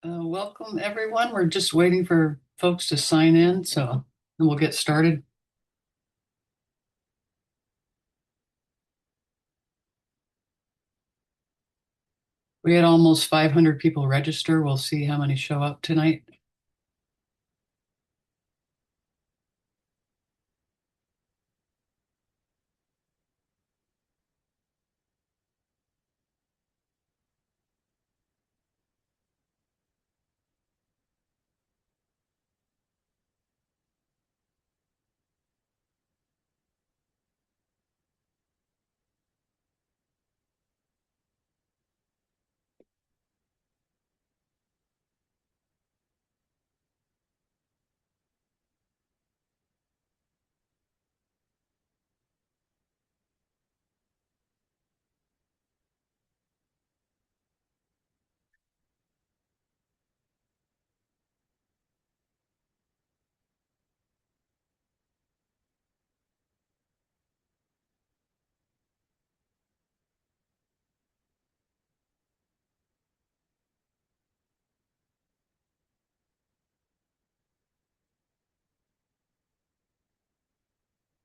Welcome, everyone. We're just waiting for folks to sign in, so then we'll get started. We had almost 500 people register. We'll see how many show up tonight.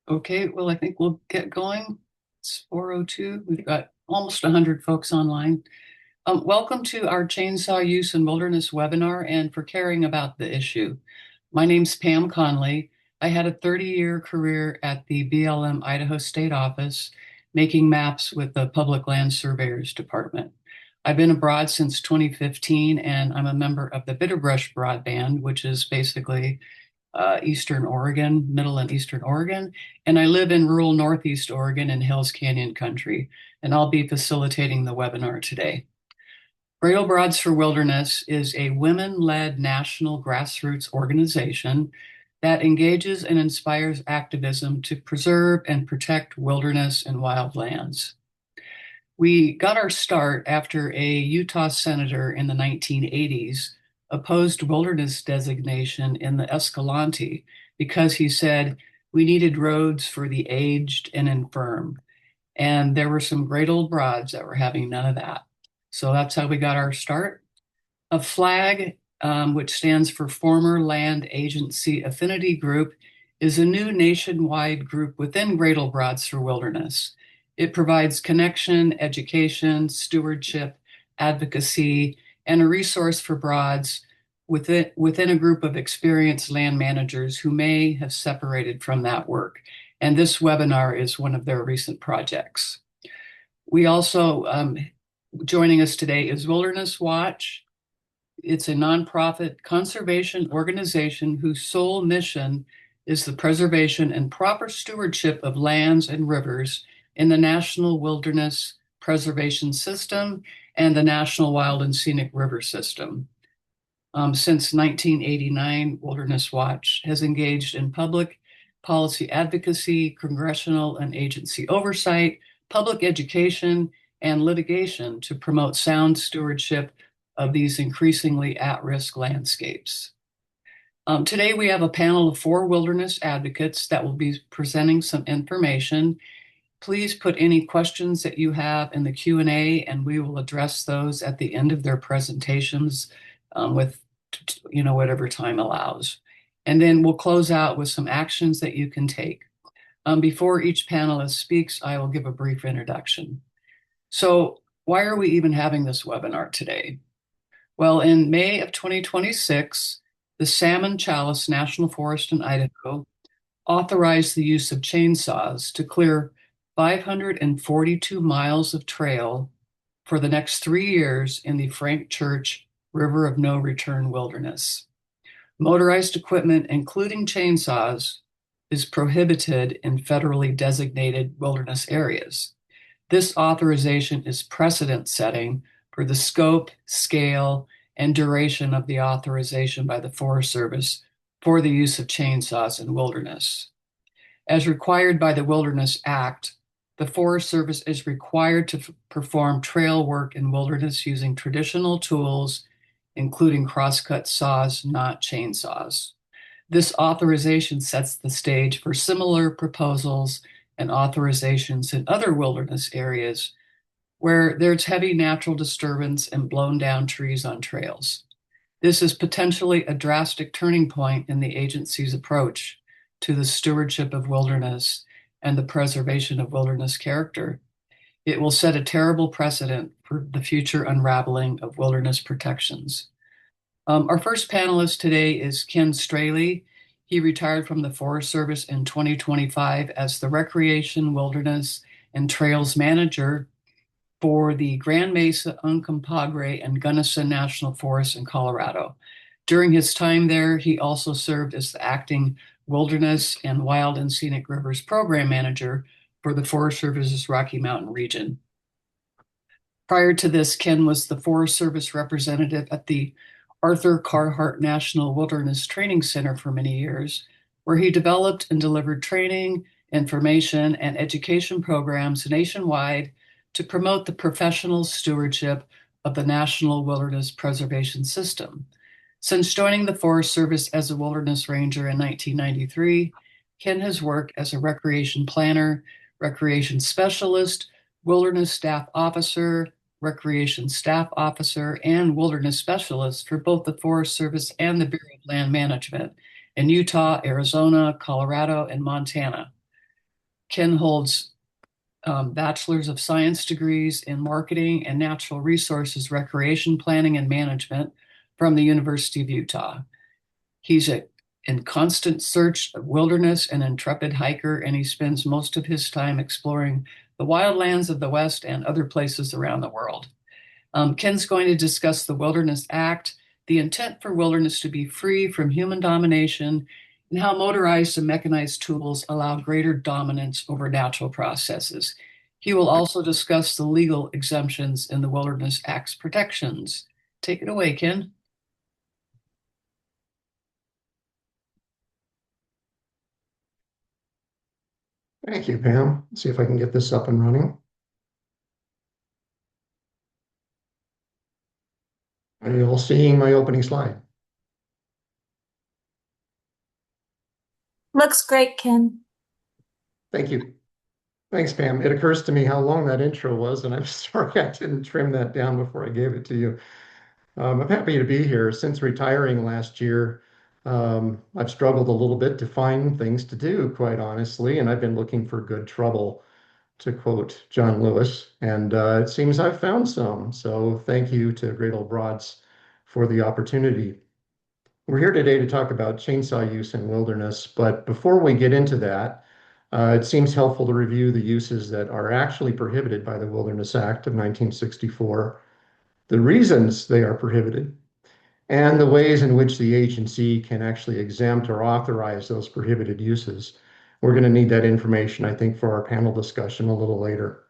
Okay, well, I think we'll get going. It's 4:02. We've got almost 100 folks online. Welcome to our Chainsaw Use in Wilderness webinar and for caring about the issue. My name's Pam Conley. I had a 30-year career at the BLM Idaho State Office, making maps with the Public Land Surveyors Department. I've been abroad since 2015, and I'm a member of the Bitterbrush Broadband, which is basically Eastern Oregon, Middle and Eastern Oregon, and I live in rural Northeast Oregon in Hills Canyon country, and I'll be facilitating the webinar today. Bridal Broads for Wilderness is a women-led national grassroots organization that engages and inspires activism to preserve and protect wilderness and wildlands. We got our start after a Utah senator in the 1980s opposed wilderness designation in the Escalante because he said we needed roads for the aged and infirm. And there were some great old broads that were having none of that. So that's how we got our start. A FLAAG, which stands for Former Land Agency Affinity Group, is a new nationwide group within Great Old Broads for Wilderness. It provides connection, education, stewardship, advocacy, and a resource for broads within a group of experienced land managers who may have separated from that work. And this webinar is one of their recent projects. We also, joining us today is Wilderness Watch. It's a nonprofit conservation organization whose sole mission is the preservation and proper stewardship of lands and rivers in the National Wilderness Preservation System and the National Wild and Scenic River System. Since 1989, Wilderness Watch has engaged in public policy advocacy, congressional and agency oversight, public education, and litigation to promote sound stewardship of these increasingly at-risk landscapes. Today, we have a panel of 4 wilderness advocates that will be presenting some information. Please put any questions that you have in the Q&A, and we will address those at the end of their presentations with whatever time allows. And then we'll close out with some actions that you can take. Before each panelist speaks, I will give a brief introduction. So why are we even having this webinar today? Well, in May of 2026, the Salmon Chalice National Forest in Idaho authorized the use of chainsaws to clear 542 miles of trail for the next 3 years in the Frank Church River of No Return Wilderness. Motorized equipment, including chainsaws, is prohibited in federally designated wilderness areas. This authorization is precedent setting for the scope, scale, and duration of the authorization by the Forest Service for the use of chainsaws in wilderness. As required by the Wilderness Act, the Forest Service is required to perform trail work in wilderness using traditional tools, including crosscut saws, not chainsaws. This authorization sets the stage for similar proposals and authorizations in other wilderness areas where there's heavy natural disturbance and blown down trees on trails. This is potentially a drastic turning point in the agency's approach to the stewardship of wilderness and the preservation of wilderness character. It will set a terrible precedent for the future unraveling of wilderness protections. Our first panelist today is Ken Straley. He retired from the Forest Service in 2025 as the Recreation, Wilderness, and Trails Manager for the Grand Mesa, Uncompahgre, and Gunnison National Forests in Colorado. During his time there, he also served as the acting Wilderness and Wild and Scenic Rivers Program Manager for the Forest Service's Rocky Mountain region. Prior to this, Ken was the Forest Service representative at the Arthur Carhart National Wilderness Training Center for many years, where he developed and delivered training, information, and education programs nationwide to promote the professional stewardship of the National Wilderness Preservation System. Since joining the Forest Service as a wilderness ranger in 1993, Ken has worked as a recreation planner, recreation specialist, wilderness staff officer, recreation staff officer, and wilderness specialist for both the Forest Service and the Bureau of Land Management in Utah, Arizona, Colorado, and Montana. Ken holds Bachelor's of Science degrees in Marketing and Natural Resources Recreation Planning and Management from the University of Utah. He's in constant search of wilderness, an intrepid hiker, and he spends most of his time exploring the wildlands of the West and other places around the world. Ken's going to discuss the Wilderness Act, the intent for wilderness to be free from human domination, and how motorized and mechanized tools allow greater dominance over natural processes. He will also discuss the legal exemptions in the Wilderness Act's protections. Take it away, Ken. Thank you, Pam. Let's see if I can get this up and running. Are you all seeing my opening slide? Looks great, Ken. Thank you. Thanks, Pam. It occurs to me how long that intro was, and I'm sorry I didn't trim that down before I gave it to you. I'm happy to be here. Since retiring last year, I've struggled a little bit to find things to do, quite honestly, and I've been looking for good trouble, to quote John Lewis, and it seems I've found some. So thank you to Great Old Broads for the opportunity. We're here today to talk about chainsaw use in wilderness, but before we get into that, it seems helpful to review the uses that are actually prohibited by the Wilderness Act of 1964, the reasons they are prohibited, and the ways in which the agency can actually exempt or authorize those prohibited uses. We're going to need that information, I think, for our panel discussion a little later.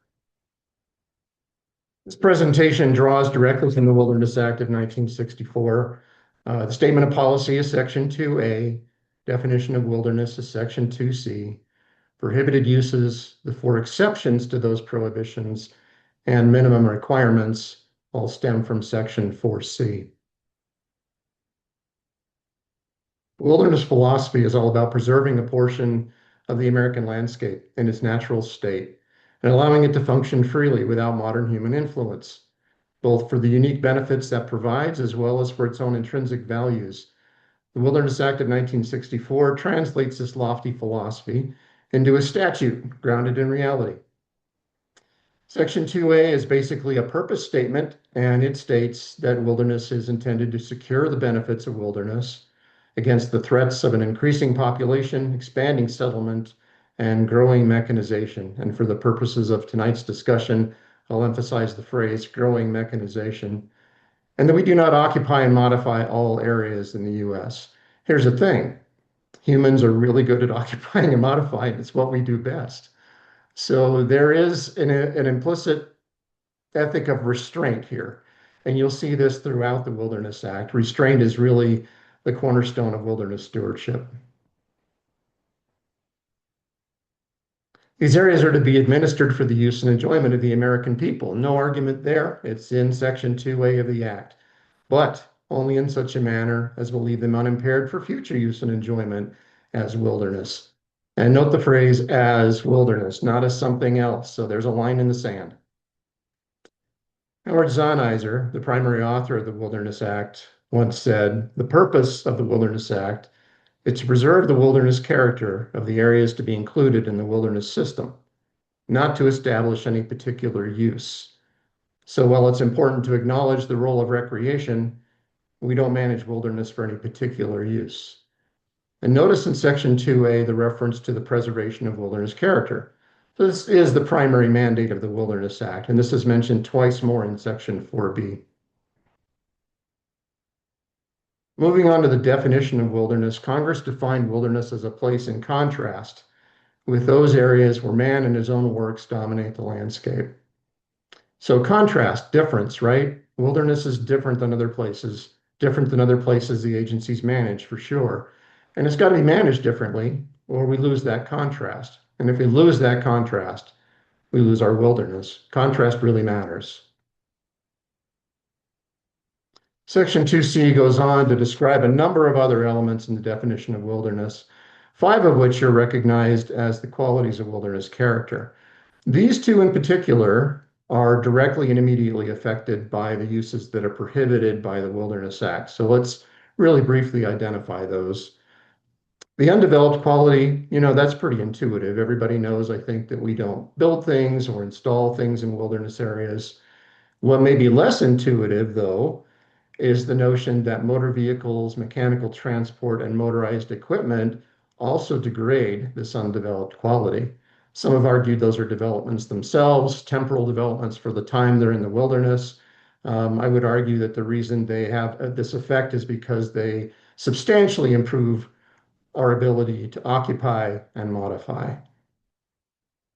This presentation draws directly from the Wilderness Act of 1964. The statement of policy is section 2A, definition of wilderness is section 2C, prohibited uses, the four exceptions to those prohibitions, and minimum requirements all stem from section 4C. Wilderness philosophy is all about preserving a portion of the American landscape in its natural state and allowing it to function freely without modern human influence, both for the unique benefits that provides as well as for its own intrinsic values. The Wilderness Act of 1964 translates this lofty philosophy into a statute grounded in reality. Section 2A is basically a purpose statement, and it states that wilderness is intended to secure the benefits of wilderness against the threats of an increasing population, expanding settlement, and growing mechanization. And for the purposes of tonight's discussion, I'll emphasize the phrase growing mechanization, and that we do not occupy and modify all areas in the US. Here's the thing, humans are really good at occupying and modifying. It's what we do best. So there is an implicit ethic of restraint here. And you'll see this throughout the Wilderness Act. Restraint is really the cornerstone of wilderness stewardship. These areas are to be administered for the use and enjoyment of the American people. No argument there. It's in Section 2A of the Act, but only in such a manner as will leave them unimpaired for future use and enjoyment as wilderness. And note the phrase as wilderness, not as something else. So there's a line in the sand. Howard Zahniser, the primary author of the Wilderness Act, once said, the purpose of the Wilderness Act is to preserve the wilderness character of the areas to be included in the wilderness system, not to establish any particular use. So while it's important to acknowledge the role of recreation, we don't manage wilderness for any particular use. And notice in section 2A the reference to the preservation of wilderness character. So this is the primary mandate of the Wilderness Act, and this is mentioned twice more in section 4B. Moving on to the definition of wilderness, Congress defined wilderness as a place in contrast with those areas where man and his own works dominate the landscape. So contrast, difference, right? Wilderness is different than other places the agencies manage for sure. And it's got to be managed differently, or we lose that contrast. And if we lose that contrast, we lose our wilderness. Contrast really matters. Section 2C goes on to describe a number of other elements in the definition of wilderness, five of which are recognized as the qualities of wilderness character. These two in particular are directly and immediately affected by the uses that are prohibited by the Wilderness Act. So let's really briefly identify those. The undeveloped quality, that's pretty intuitive. Everybody knows, I think, that we don't build things or install things in wilderness areas. What may be less intuitive, though, is the notion that motor vehicles, mechanical transport, and motorized equipment also degrade this undeveloped quality. Some have argued those are developments themselves, temporal developments for the time they're in the wilderness. I would argue that the reason they have this effect is because they substantially improve our ability to occupy and modify.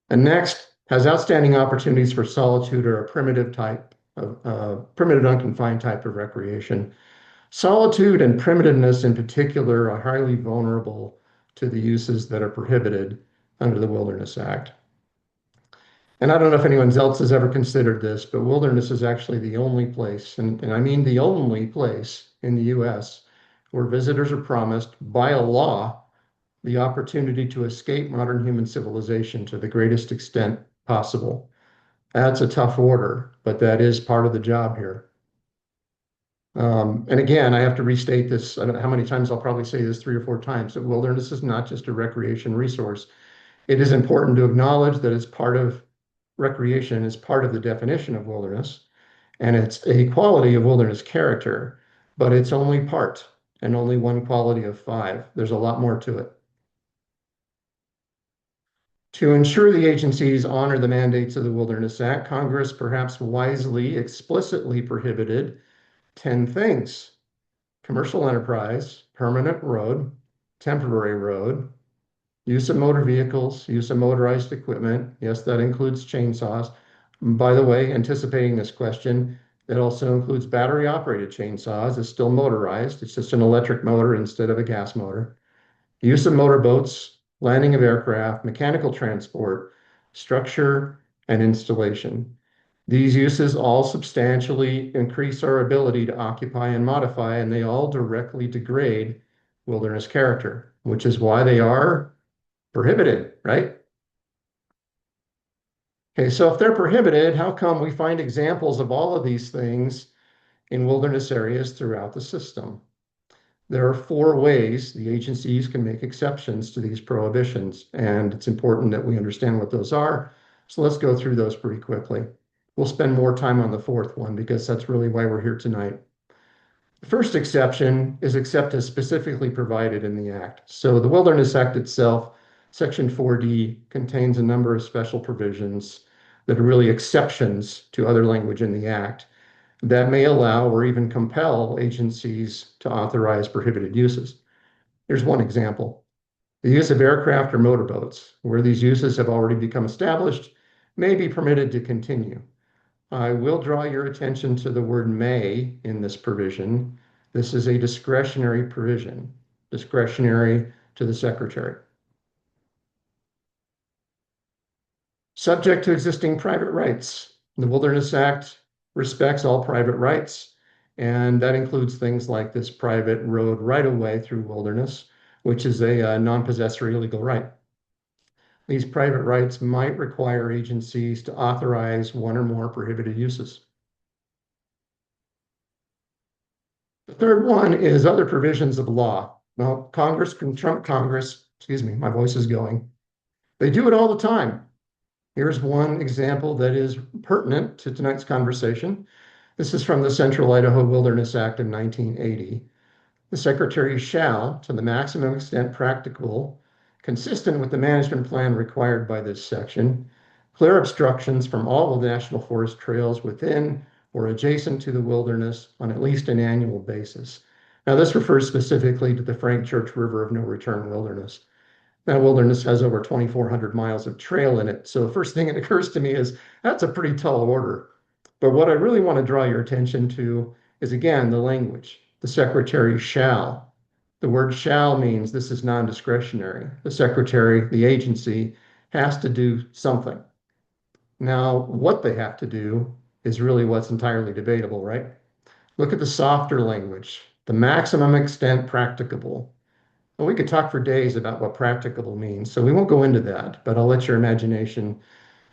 And next, has outstanding opportunities for solitude or a primitive unconfined type of recreation. Solitude and primitiveness in particular are highly vulnerable to the uses that are prohibited under the Wilderness Act. And I don't know if anyone else has ever considered this, but wilderness is actually the only place, and I mean the only place in the US where visitors are promised by a law the opportunity to escape modern human civilization to the greatest extent possible. That's a tough order, but that is part of the job here. And again, I have to restate this. I don't know how many times I'll probably say this 3 or 4 times, that wilderness is not just a recreation resource. It is important to acknowledge that it's part of recreation, is part of the definition of wilderness, and it's a quality of wilderness character, but it's only part and only one quality of five. There's a lot more to it. To ensure the agencies honor the mandates of the Wilderness Act, Congress perhaps wisely explicitly prohibited 10 things: commercial enterprise, permanent road, temporary road, use of motor vehicles, use of motorized equipment. Yes, that includes chainsaws. By the way, anticipating this question, it also includes battery operated chainsaws. It's still motorized. It's just an electric motor instead of a gas motor. Use of motorboats, landing of aircraft, mechanical transport, structure, and installation. These uses all substantially increase our ability to occupy and modify, and they all directly degrade wilderness character, which is why they are prohibited, right? Okay, so if they're prohibited, how come we find examples of all of these things in wilderness areas throughout the system? There are 4 ways the agencies can make exceptions to these prohibitions, and it's important that we understand what those are. So let's go through those pretty quickly. We'll spend more time on the fourth one because that's really why we're here tonight. The first exception is except as specifically provided in the Act. So the Wilderness Act itself, Section 4D, contains a number of special provisions that are really exceptions to other language in the Act that may allow or even compel agencies to authorize prohibited uses. Here's one example. The use of aircraft or motorboats, where these uses have already become established, may be permitted to continue. I will draw your attention to the word may in this provision. This is a discretionary provision, discretionary to the Secretary. Subject to existing private rights. The Wilderness Act respects all private rights, and that includes things like this private road right-of-way through wilderness, which is a non-possessory legal right. These private rights might require agencies to authorize one or more prohibited uses. The third one is other provisions of law. Well, Congress can trump Congress. Excuse me, my voice is going. They do it all the time. Here's one example that is pertinent to tonight's conversation. This is from the Central Idaho Wilderness Act of 1980. The Secretary shall, to the maximum extent practicable, consistent with the management plan required by this section, clear obstructions from all of the National Forest trails within or adjacent to the wilderness on at least an annual basis. Now, this refers specifically to the Frank Church River of No Return Wilderness. That wilderness has over 2,400 miles of trail in it. So the first thing that occurs to me is that's a pretty tall order. But what I really want to draw your attention to is, again, the language. The secretary shall. The word shall means this is non-discretionary. The secretary, the agency, has to do something. Now, what they have to do is really what's entirely debatable, right? Look at the softer language, the maximum extent practicable. Well, we could talk for days about what practicable means, so we won't go into that, but I'll let your imagination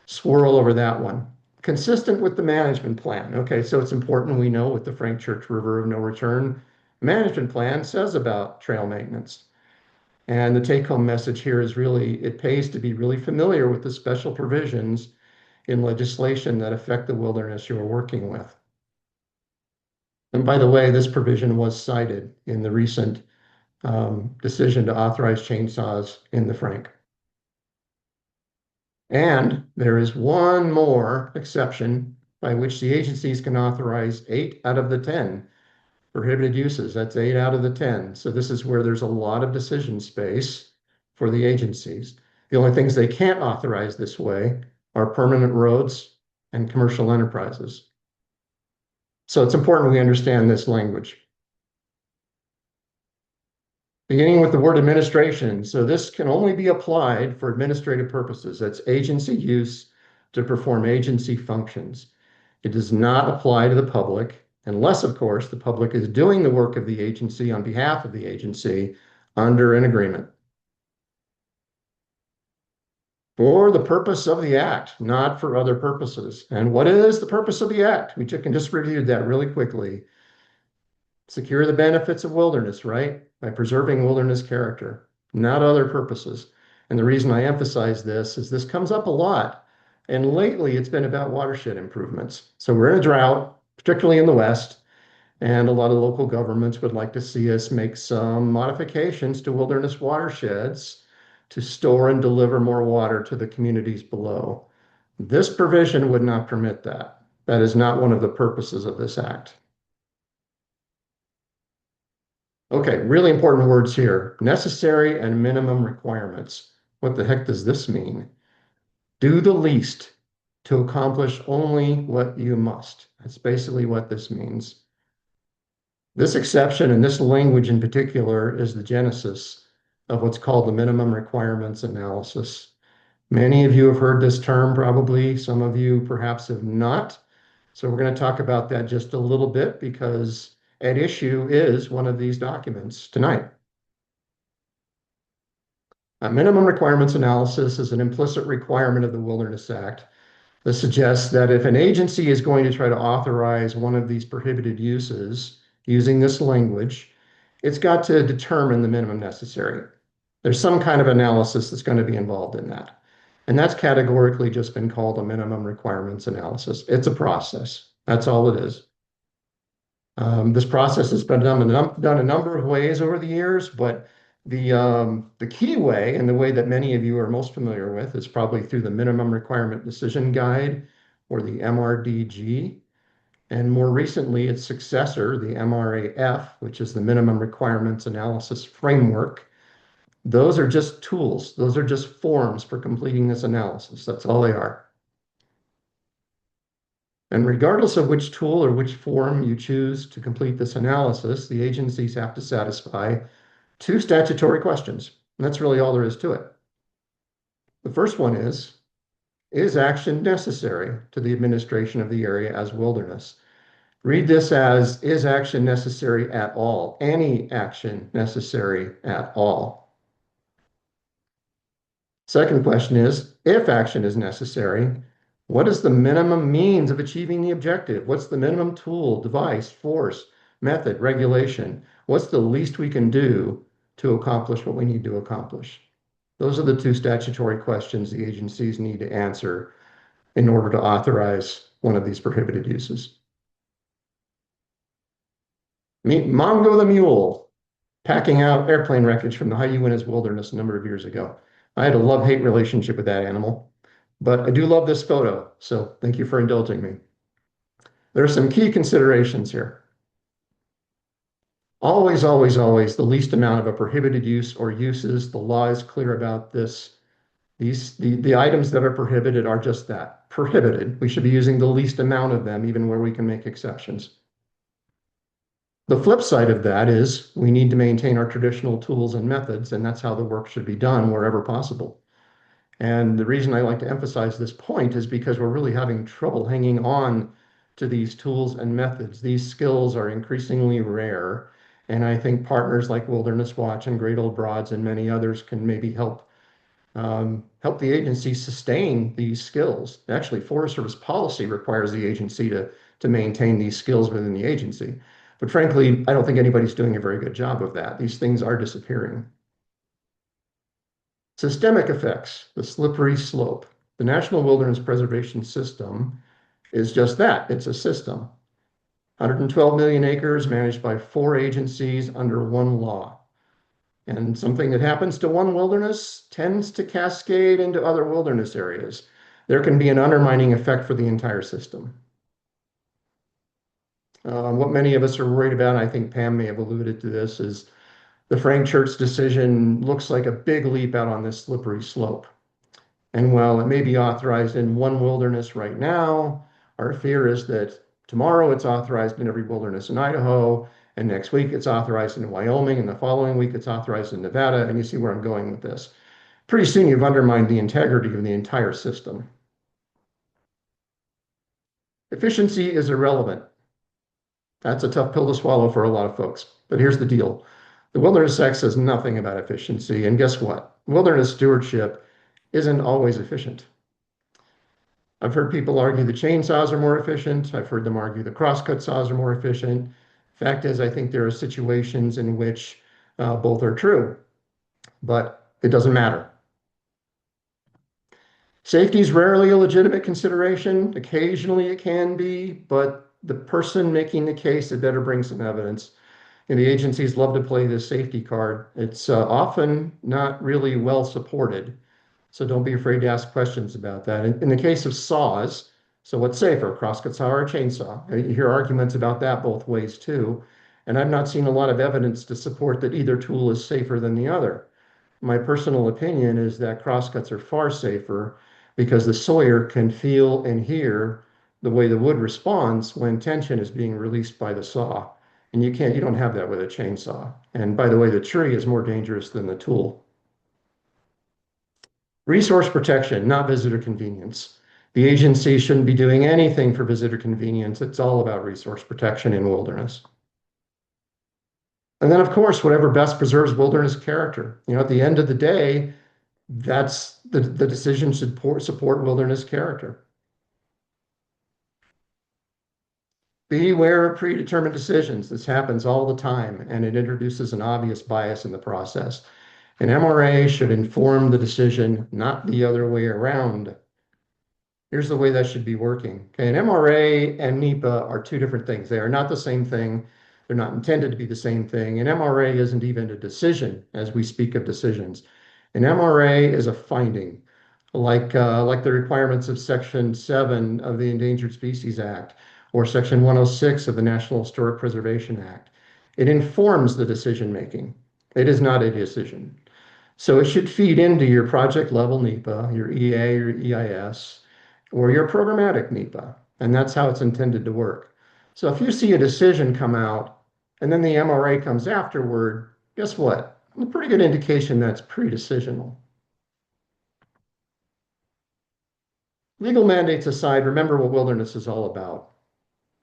swirl over that one. Consistent with the management plan. Okay, so it's important we know what the Frank Church River of No Return management plan says about trail maintenance. And the take-home message here is really, it pays to be really familiar with the special provisions in legislation that affect the wilderness you're working with. And by the way, this provision was cited in the recent decision to authorize chainsaws in the Frank. And there is one more exception by which the agencies can authorize 8 out of the 10 prohibited uses. That's 8 out of the 10. So this is where there's a lot of decision space for the agencies. The only things they can't authorize this way are permanent roads and commercial enterprises. So it's important we understand this language. Beginning with the word administration. So this can only be applied for administrative purposes. That's agency use to perform agency functions. It does not apply to the public unless, of course, the public is doing the work of the agency on behalf of the agency under an agreement. For the purpose of the act, not for other purposes. And what is the purpose of the act? We can just reviewed that really quickly. Secure the benefits of wilderness, right? By preserving wilderness character, not other purposes. And the reason I emphasize this is this comes up a lot. And lately it's been about watershed improvements. So we're in a drought, particularly in the West, and a lot of local governments would like to see us make some modifications to wilderness watersheds to store and deliver more water to the communities below. This provision would not permit that. That is not one of the purposes of this act. Okay, really important words here. Necessary and minimum requirements. What the heck does this mean? Do the least to accomplish only what you must. That's basically what this means. This exception and this language in particular is the genesis of what's called the minimum requirements analysis. Many of you have heard this term probably, some of you perhaps have not. So we're going to talk about that just a little bit because at issue is one of these documents tonight. A minimum requirements analysis is an implicit requirement of the Wilderness Act that suggests that if an agency is going to try to authorize one of these prohibited uses using this language, it's got to determine the minimum necessary. There's some kind of analysis that's going to be involved in that. And that's categorically just been called a minimum requirements analysis. It's a process. That's all it is. This process has been done a number of ways over the years, but the key way and the way that many of you are most familiar with is probably through the Minimum Requirement Decision Guide or the MRDG. And more recently, its successor, the MRAF, which is the Minimum Requirements Analysis Framework. Those are just tools. Those are just forms for completing this analysis. That's all they are. And regardless of which tool or which form you choose to complete this analysis, the agencies have to satisfy 2 statutory questions. And that's really all there is to it. The first one is action necessary to the administration of the area as wilderness? Read this as, is action necessary at all? Any action necessary at all? Second question is, if action is necessary, what is the minimum means of achieving the objective? What's the minimum tool, device, force, method, regulation. What's the least we can do to accomplish what we need to accomplish? Those are the two statutory questions the agencies need to answer in order to authorize one of these prohibited uses. Meet Mongo the mule, packing out airplane wreckage from the High Uintas Wilderness a number of years ago. I had a love-hate relationship with that animal, but I do love this photo, so thank you for indulging me. There are some key considerations here. Always, always, always the least amount of a prohibited use or uses. The law is clear about this. The items that are prohibited are just that, prohibited. We should be using the least amount of them, even where we can make exceptions. The flip side of that is we need to maintain our traditional tools and methods, and that's how the work should be done wherever possible. And the reason I like to emphasize this point is because we're really having trouble hanging on to these tools and methods. These skills are increasingly rare, and I think partners like Wilderness Watch and Great Old Broads and many others can maybe help the agency sustain these skills. Actually, Forest Service policy requires the agency to maintain these skills within the agency. But frankly, I don't think anybody's doing a very good job of that. These things are disappearing. Systemic effects, the slippery slope. The National Wilderness Preservation System is just that. It's a system. 112 million acres managed by 4 agencies under one law. And something that happens to one wilderness tends to cascade into other wilderness areas. There can be an undermining effect for the entire system. What many of us are worried about, and I think Pam may have alluded to this, is the Frank Church decision looks like a big leap out on this slippery slope. And while it may be authorized in one wilderness right now, our fear is that tomorrow it's authorized in every wilderness in Idaho, and next week it's authorized in Wyoming, and the following week it's authorized in Nevada, and you see where I'm going with this. Pretty soon you've undermined the integrity of the entire system. Efficiency is irrelevant. That's a tough pill to swallow for a lot of folks. But here's the deal. The Wilderness Act says nothing about efficiency. And guess what? Wilderness stewardship isn't always efficient. I've heard people argue the chainsaws are more efficient. I've heard them argue the crosscut saws are more efficient. Fact is, I think there are situations in which both are true, but it doesn't matter. Safety is rarely a legitimate consideration. Occasionally it can be, but the person making the case had better bring some evidence. And the agencies love to play this safety card. It's often not really well supported. So don't be afraid to ask questions about that. In the case of saws, so what's safer, crosscut saw or a chainsaw? You hear arguments about that both ways too. And I've not seen a lot of evidence to support that either tool is safer than the other. My personal opinion is that crosscuts are far safer because the sawyer can feel and hear the way the wood responds when tension is being released by the saw. And you don't have that with a chainsaw. And by the way, the tree is more dangerous than the tool. Resource protection, not visitor convenience. The agency shouldn't be doing anything for visitor convenience. It's all about resource protection in wilderness. And then, of course, whatever best preserves wilderness character. At the end of the day, that's the decision should support wilderness character. Beware of predetermined decisions. This happens all the time, and it introduces an obvious bias in the process. An MRA should inform the decision, not the other way around. Here's the way that should be working. Okay, an MRA and NEPA are two different things. They are not the same thing. They're not intended to be the same thing. An MRA isn't even a decision as we speak of decisions. An MRA is a finding, like the requirements of Section 7 of the Endangered Species Act or Section 106 of the National Historic Preservation Act. It informs the decision making. It is not a decision. So it should feed into your project level NEPA, your EA, your EIS, or your programmatic NEPA. And that's how it's intended to work. So if you see a decision come out and then the MRA comes afterward, guess what? A pretty good indication that's pre-decisional. Legal mandates aside, remember what wilderness is all about.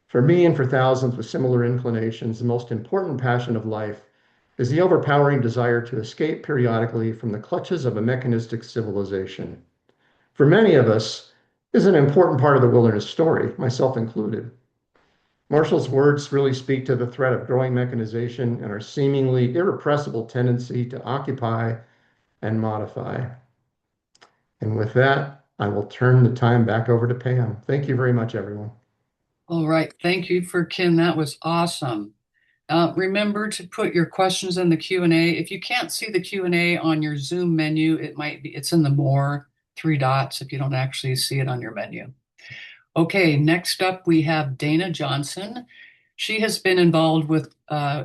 For me and for thousands with similar inclinations, the most important passion of life is the overpowering desire to escape periodically from the clutches of a mechanistic civilization. For many of us, this is an important part of the wilderness story, myself included. Marshall's words really speak to the threat of growing mechanization and our seemingly irrepressible tendency to occupy and modify. And with that, I will turn the time back over to Pam. Thank you very much, everyone. All right. Thank you for Kim. That was awesome. Remember to put your questions in the Q&A. If you can't see the Q&A on your Zoom menu, it's in the more three dots if you don't actually see it on your menu. Okay, next up we have Dana Johnson. She has been involved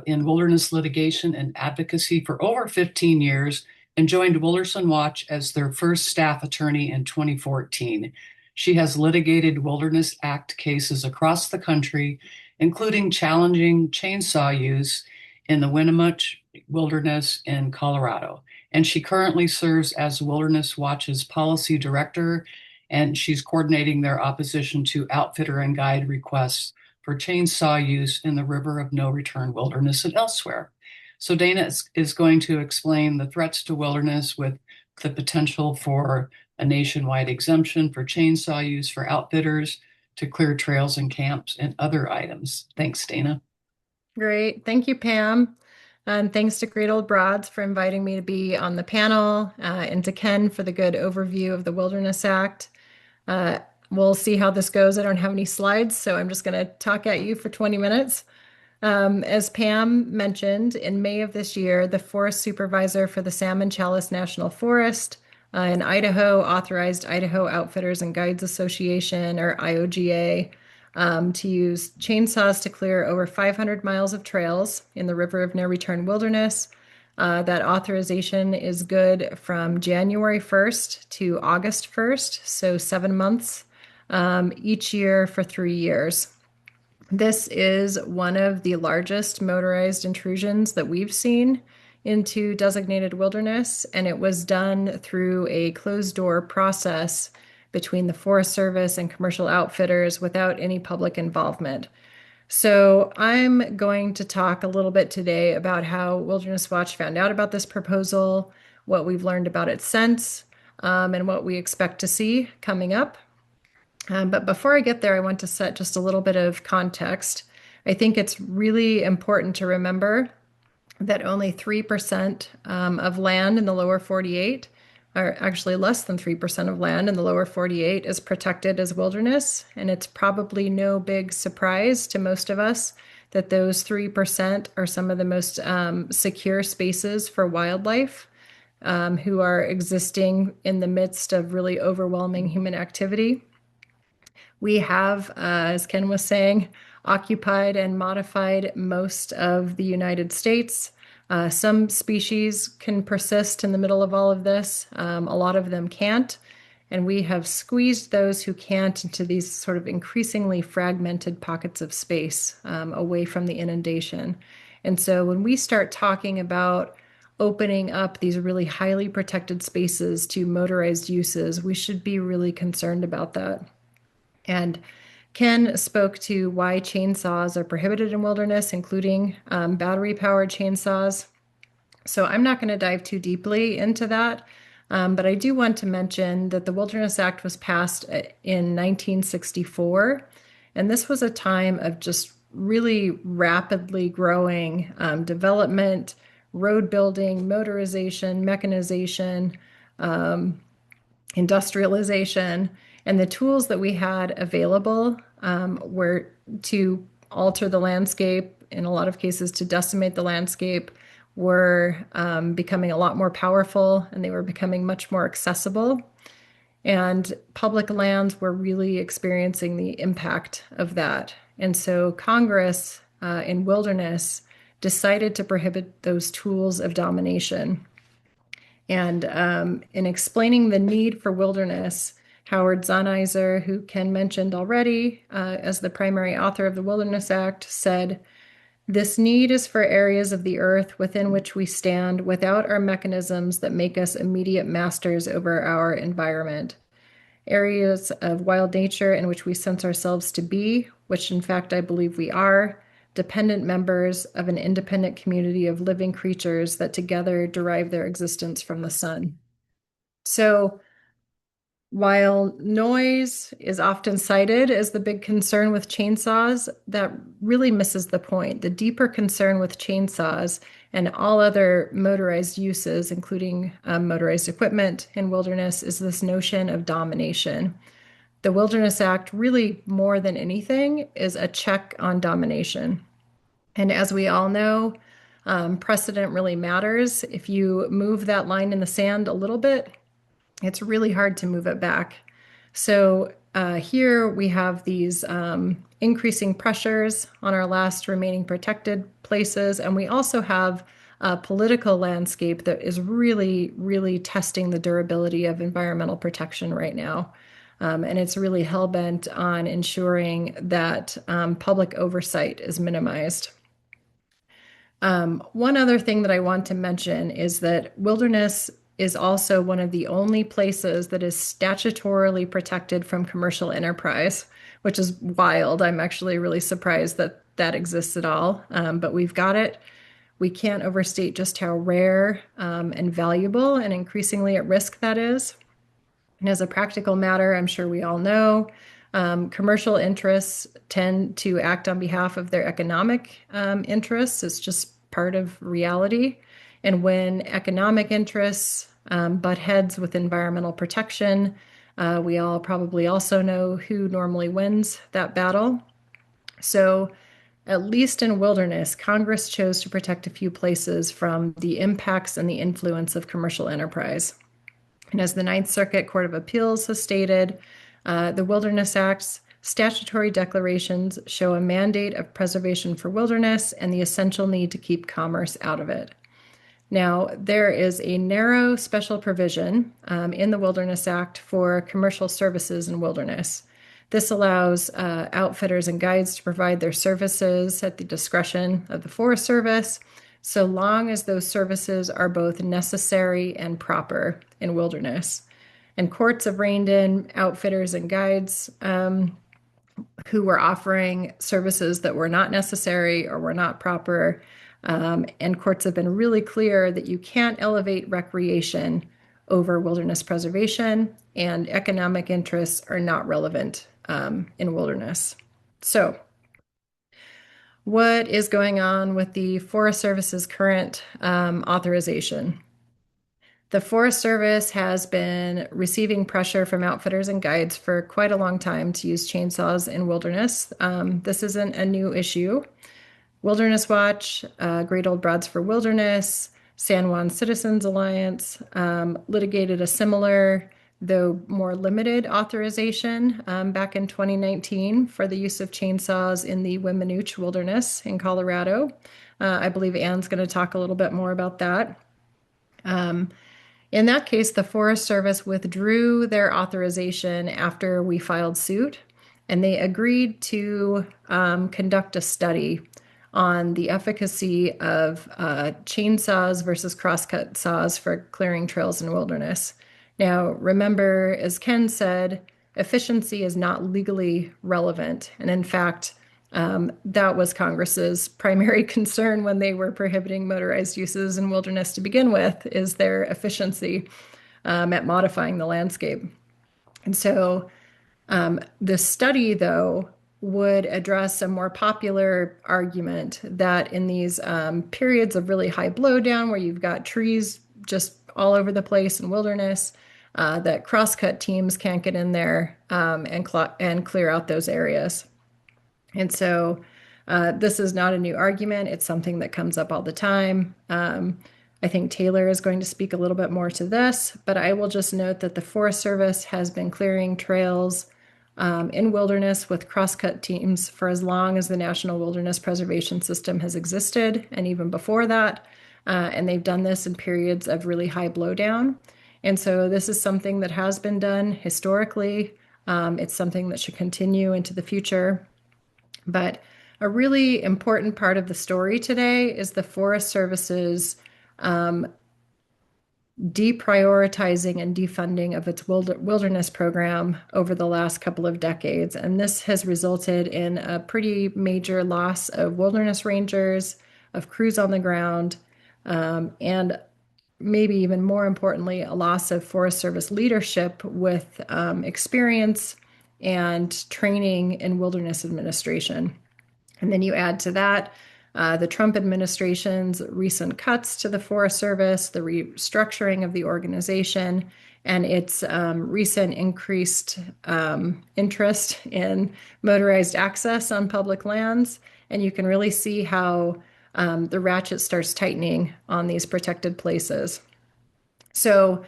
in wilderness litigation and advocacy for over 15 years and joined Wilderson Watch as their first staff attorney in 2014. She has litigated Wilderness Act cases across the country, including challenging chainsaw use in the Winnemucca Wilderness in Colorado. And she currently serves as Wilderness Watch's policy director, and she's coordinating their opposition to outfitter and guide requests for chainsaw use in the River of No Return wilderness and elsewhere. So Dana is going to explain the threats to wilderness with the potential for a nationwide exemption for chainsaw use for outfitters to clear trails and camps and other items. Thanks, Dana. Great. Thank you, Pam. And thanks to Great Old Broads for inviting me to be on the panel, and to Ken for the good overview of the Wilderness Act. Uh, we'll see how this goes. I don't have any slides, so I'm just going to talk at you for 20 minutes. As Pam mentioned, in May of this year, the forest supervisor for the Salmon Chalice National Forest in Idaho authorized Idaho Outfitters and Guides Association, or IOGA, to use chainsaws to clear over 500 miles of trails in the River of No Return Wilderness. That authorization is good from January 1st to August 1st, so 7 months, each year for 3 years. This is one of the largest motorized intrusions that we've seen into designated wilderness, and it was done through a closed door process between the Forest Service and commercial outfitters without any public involvement. So I'm going to talk a little bit today about how Wilderness Watch found out about this proposal, what we've learned about it since, and what we expect to see coming up. But before I get there, I want to set just a little bit of context. I think it's really important to remember that only 3% of land in the lower 48, or actually less than 3% of land in the lower 48, is protected as wilderness. And it's probably no big surprise to most of us that those 3% are some of the most secure spaces for wildlife who are existing in the midst of really overwhelming human activity. We have, as Ken was saying, occupied and modified most of the United States. Some species can persist in the middle of all of this. A lot of them can't. And we have squeezed those who can't into these sort of increasingly fragmented pockets of space away from the inundation. And so when we start talking about opening up these really highly protected spaces to motorized uses, we should be really concerned about that. And Ken spoke to why chainsaws are prohibited in wilderness, including battery-powered chainsaws. So I'm not going to dive too deeply into that, but I do want to mention that the Wilderness Act was passed in 1964, and this was a time of just really rapidly growing development, road building, motorization, mechanization, industrialization, and the tools that we had available were to alter the landscape, in a lot of cases to decimate the landscape, were becoming a lot more powerful, and they were becoming much more accessible. And public lands were really experiencing the impact of that. And so Congress in wilderness decided to prohibit those tools of domination. And in explaining the need for wilderness, Howard Zahniser, who Ken mentioned already as the primary author of the Wilderness Act, said, "This need is for areas of the earth within which we stand without our mechanisms that make us immediate masters over our environment. Areas of wild nature in which we sense ourselves to be, which in fact I believe we are, dependent members of an independent community of living creatures that together derive their existence from the sun." So While noise is often cited as the big concern with chainsaws, that really misses the point. The deeper concern with chainsaws and all other motorized uses, including motorized equipment in wilderness, is this notion of domination. The Wilderness Act, really more than anything, is a check on domination. And as we all know, precedent really matters. If you move that line in the sand a little bit, it's really hard to move it back. So here we have these increasing pressures on our last remaining protected places, and we also have a political landscape that is really, really testing the durability of environmental protection right now. And it's really hell-bent on ensuring that public oversight is minimized. One other thing that I want to mention is that wilderness is also one of the only places that is statutorily protected from commercial enterprise, which is wild. I'm actually really surprised that that exists at all, but we've got it. We can't overstate just how rare and valuable and increasingly at risk that is. And as a practical matter, I'm sure we all know commercial interests tend to act on behalf of their economic interests. It's just part of reality. And when economic interests butt heads with environmental protection, we all probably also know who normally wins that battle. So, at least in wilderness, Congress chose to protect a few places from the impacts and the influence of commercial enterprise. And as the Ninth Circuit Court of Appeals has stated, the Wilderness Act's statutory declarations show a mandate of preservation for wilderness and the essential need to keep commerce out of it. Now, there is a narrow special provision in the Wilderness Act for commercial services in wilderness. This allows outfitters and guides to provide their services at the discretion of the Forest Service, so long as those services are both necessary and proper in wilderness. And courts have reined in outfitters and guides who were offering services that were not necessary or were not proper. And courts have been really clear that you can't elevate recreation over wilderness preservation, and economic interests are not relevant in wilderness. So, what is going on with the Forest Service's current authorization? The Forest Service has been receiving pressure from outfitters and guides for quite a long time to use chainsaws in wilderness. This isn't a new issue. Wilderness Watch, Great Old Broads for Wilderness, San Juan Citizens Alliance litigated a similar, though more limited, authorization back in 2019 for the use of chainsaws in the Weminuche Wilderness in Colorado. I believe Anne's going to talk a little bit more about that. In that case, the Forest Service withdrew their authorization after we filed suit, and they agreed to conduct a study on the efficacy of chainsaws versus crosscut saws for clearing trails in wilderness. Now, remember, as Ken said, efficiency is not legally relevant. And in fact, that was Congress's primary concern when they were prohibiting motorized uses in wilderness to begin with, is their efficiency at modifying the landscape. And so the study, though, would address a more popular argument that in these periods of really high blowdown where you've got trees just all over the place in wilderness, that crosscut teams can't get in there and clear out those areas. And so this is not a new argument. It's something that comes up all the time. I think Taylor is going to speak a little bit more to this, but I will just note that the Forest Service has been clearing trails in wilderness with crosscut teams for as long as the National Wilderness Preservation System has existed, and even before that. And they've done this in periods of really high blowdown. And so this is something that has been done historically. It's something that should continue into the future. But a really important part of the story today is the Forest Service's deprioritizing and defunding of its wilderness program over the last couple of decades. And this has resulted in a pretty major loss of wilderness rangers, of crews on the ground, and maybe even more importantly, a loss of Forest Service leadership with experience and training in wilderness administration. And then you add to that the Trump administration's recent cuts to the Forest Service, the restructuring of the organization, and its recent increased interest in motorized access on public lands. And you can really see how the ratchet starts tightening on these protected places. So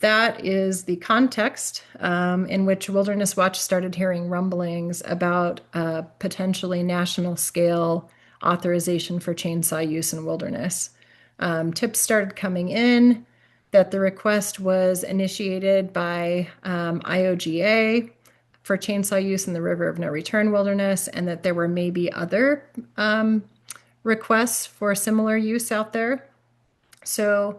that is the context in which Wilderness Watch started hearing rumblings about potentially national scale authorization for chainsaw use in wilderness. Tips started coming in that the request was initiated by IOGA for chainsaw use in the River of No Return wilderness, and that there were maybe other requests for similar use out there. So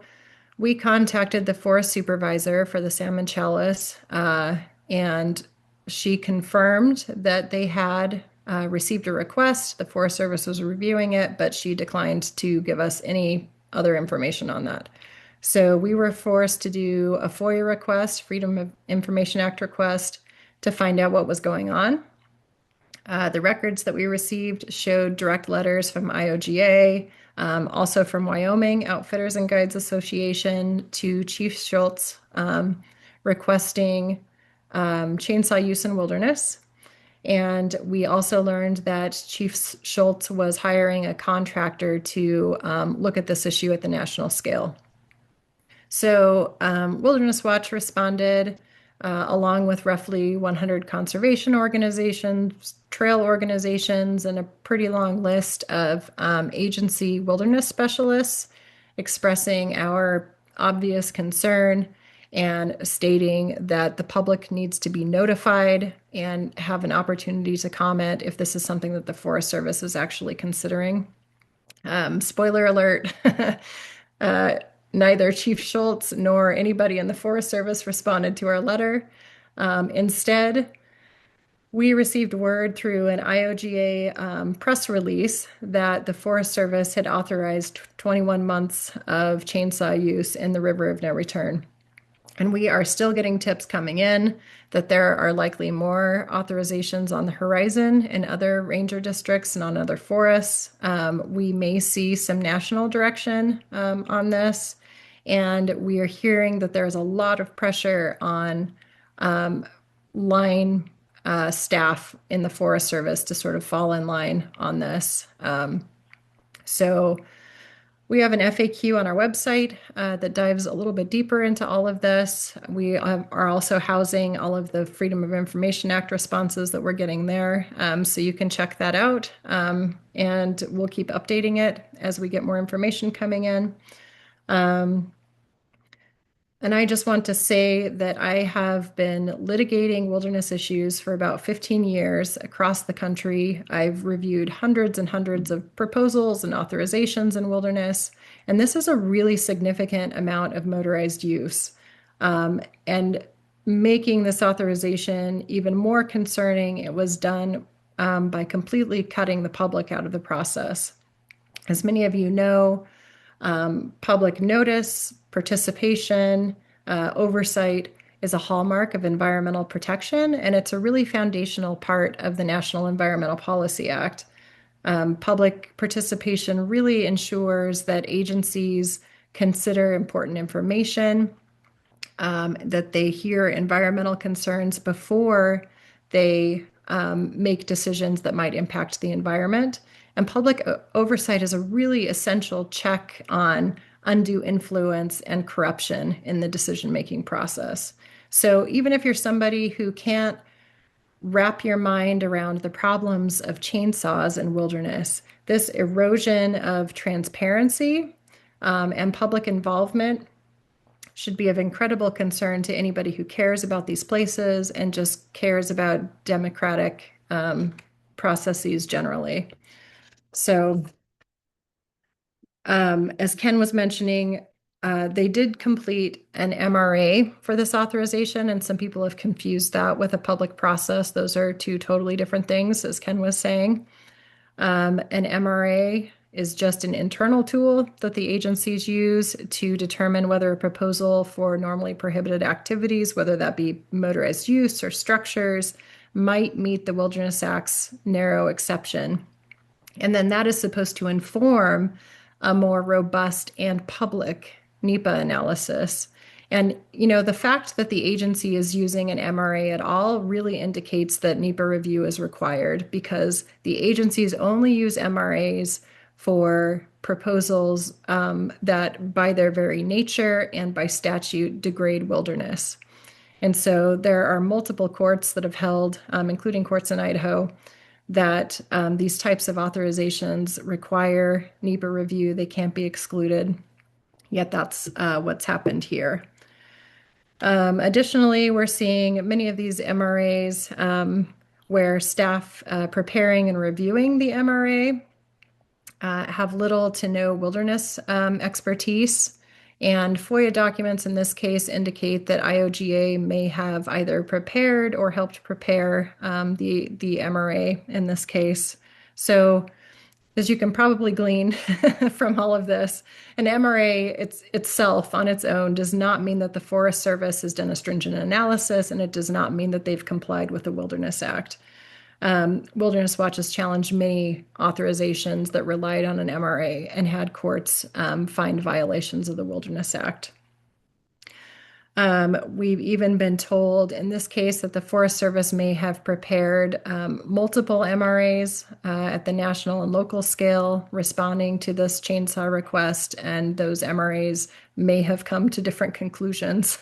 we contacted the forest supervisor for the Salmon Chalice, and she confirmed that they had received a request. The Forest Service was reviewing it, but she declined to give us any other information on that. So we were forced to do a FOIA request, Freedom of Information Act request, to find out what was going on. The records that we received showed direct letters from IOGA, also from Wyoming Outfitters and Guides Association to Chief Schultz requesting chainsaw use in wilderness. And we also learned that Chief Schultz was hiring a contractor to look at this issue at the national scale. So Wilderness Watch responded along with roughly 100 conservation organizations, trail organizations, and a pretty long list of agency wilderness specialists expressing our obvious concern and stating that the public needs to be notified and have an opportunity to comment if this is something that the Forest Service is actually considering. Spoiler alert. Neither Chief Schultz nor anybody in the Forest Service responded to our letter. Instead, we received word through an IOGA press release that the Forest Service had authorized 21 months of chainsaw use in the River of No Return. And we are still getting tips coming in that there are likely more authorizations on the horizon in other ranger districts and on other forests. We may see some national direction on this. And we are hearing that there's a lot of pressure on line staff in the Forest Service to sort of fall in line on this. So we have an FAQ on our website that dives a little bit deeper into all of this. We are also housing all of the Freedom of Information Act responses that we're getting there. So you can check that out. And we'll keep updating it as we get more information coming in. And I just want to say that I have been litigating wilderness issues for about 15 years across the country. I've reviewed hundreds and hundreds of proposals and authorizations in wilderness, and this is a really significant amount of motorized use. And making this authorization even more concerning, it was done by completely cutting the public out of the process. As many of you know, public notice, participation, oversight is a hallmark of environmental protection, and it's a really foundational part of the National Environmental Policy Act. Public participation really ensures that agencies consider important information, that they hear environmental concerns before they make decisions that might impact the environment. And public oversight is a really essential check on undue influence and corruption in the decision-making process. So even if you're somebody who can't wrap your mind around the problems of chainsaws in wilderness, this erosion of transparency and public involvement should be of incredible concern to anybody who cares about these places and just cares about democratic processes generally. So, as Ken was mentioning, they did complete an MRA for this authorization, and some people have confused that with a public process. Those are two totally different things, as Ken was saying. An MRA is just an internal tool that the agencies use to determine whether a proposal for normally prohibited activities, whether that be motorized use or structures, might meet the Wilderness Act's narrow exception. And then that is supposed to inform a more robust and public NEPA analysis. And, the fact that the agency is using an MRA at all really indicates that NEPA review is required because the agencies only use MRAs for proposals that, by their very nature and by statute, degrade wilderness. And so there are multiple courts that have held, including courts in Idaho, that these types of authorizations require NEPA review. They can't be excluded. Yet that's what's happened here. Additionally, we're seeing many of these MRAs where staff preparing and reviewing the MRA have little to no wilderness expertise. And FOIA documents in this case indicate that IOGA may have either prepared or helped prepare the MRA in this case. So, as you can probably glean from all of this, an MRA itself on its own does not mean that the Forest Service has done a stringent analysis, and it does not mean that they've complied with the Wilderness Act. Wilderness Watch has challenged many authorizations that relied on an MRA and had courts find violations of the Wilderness Act. We've even been told in this case that the Forest Service may have prepared multiple MRAs at the national and local scale responding to this chainsaw request, and those MRAs may have come to different conclusions.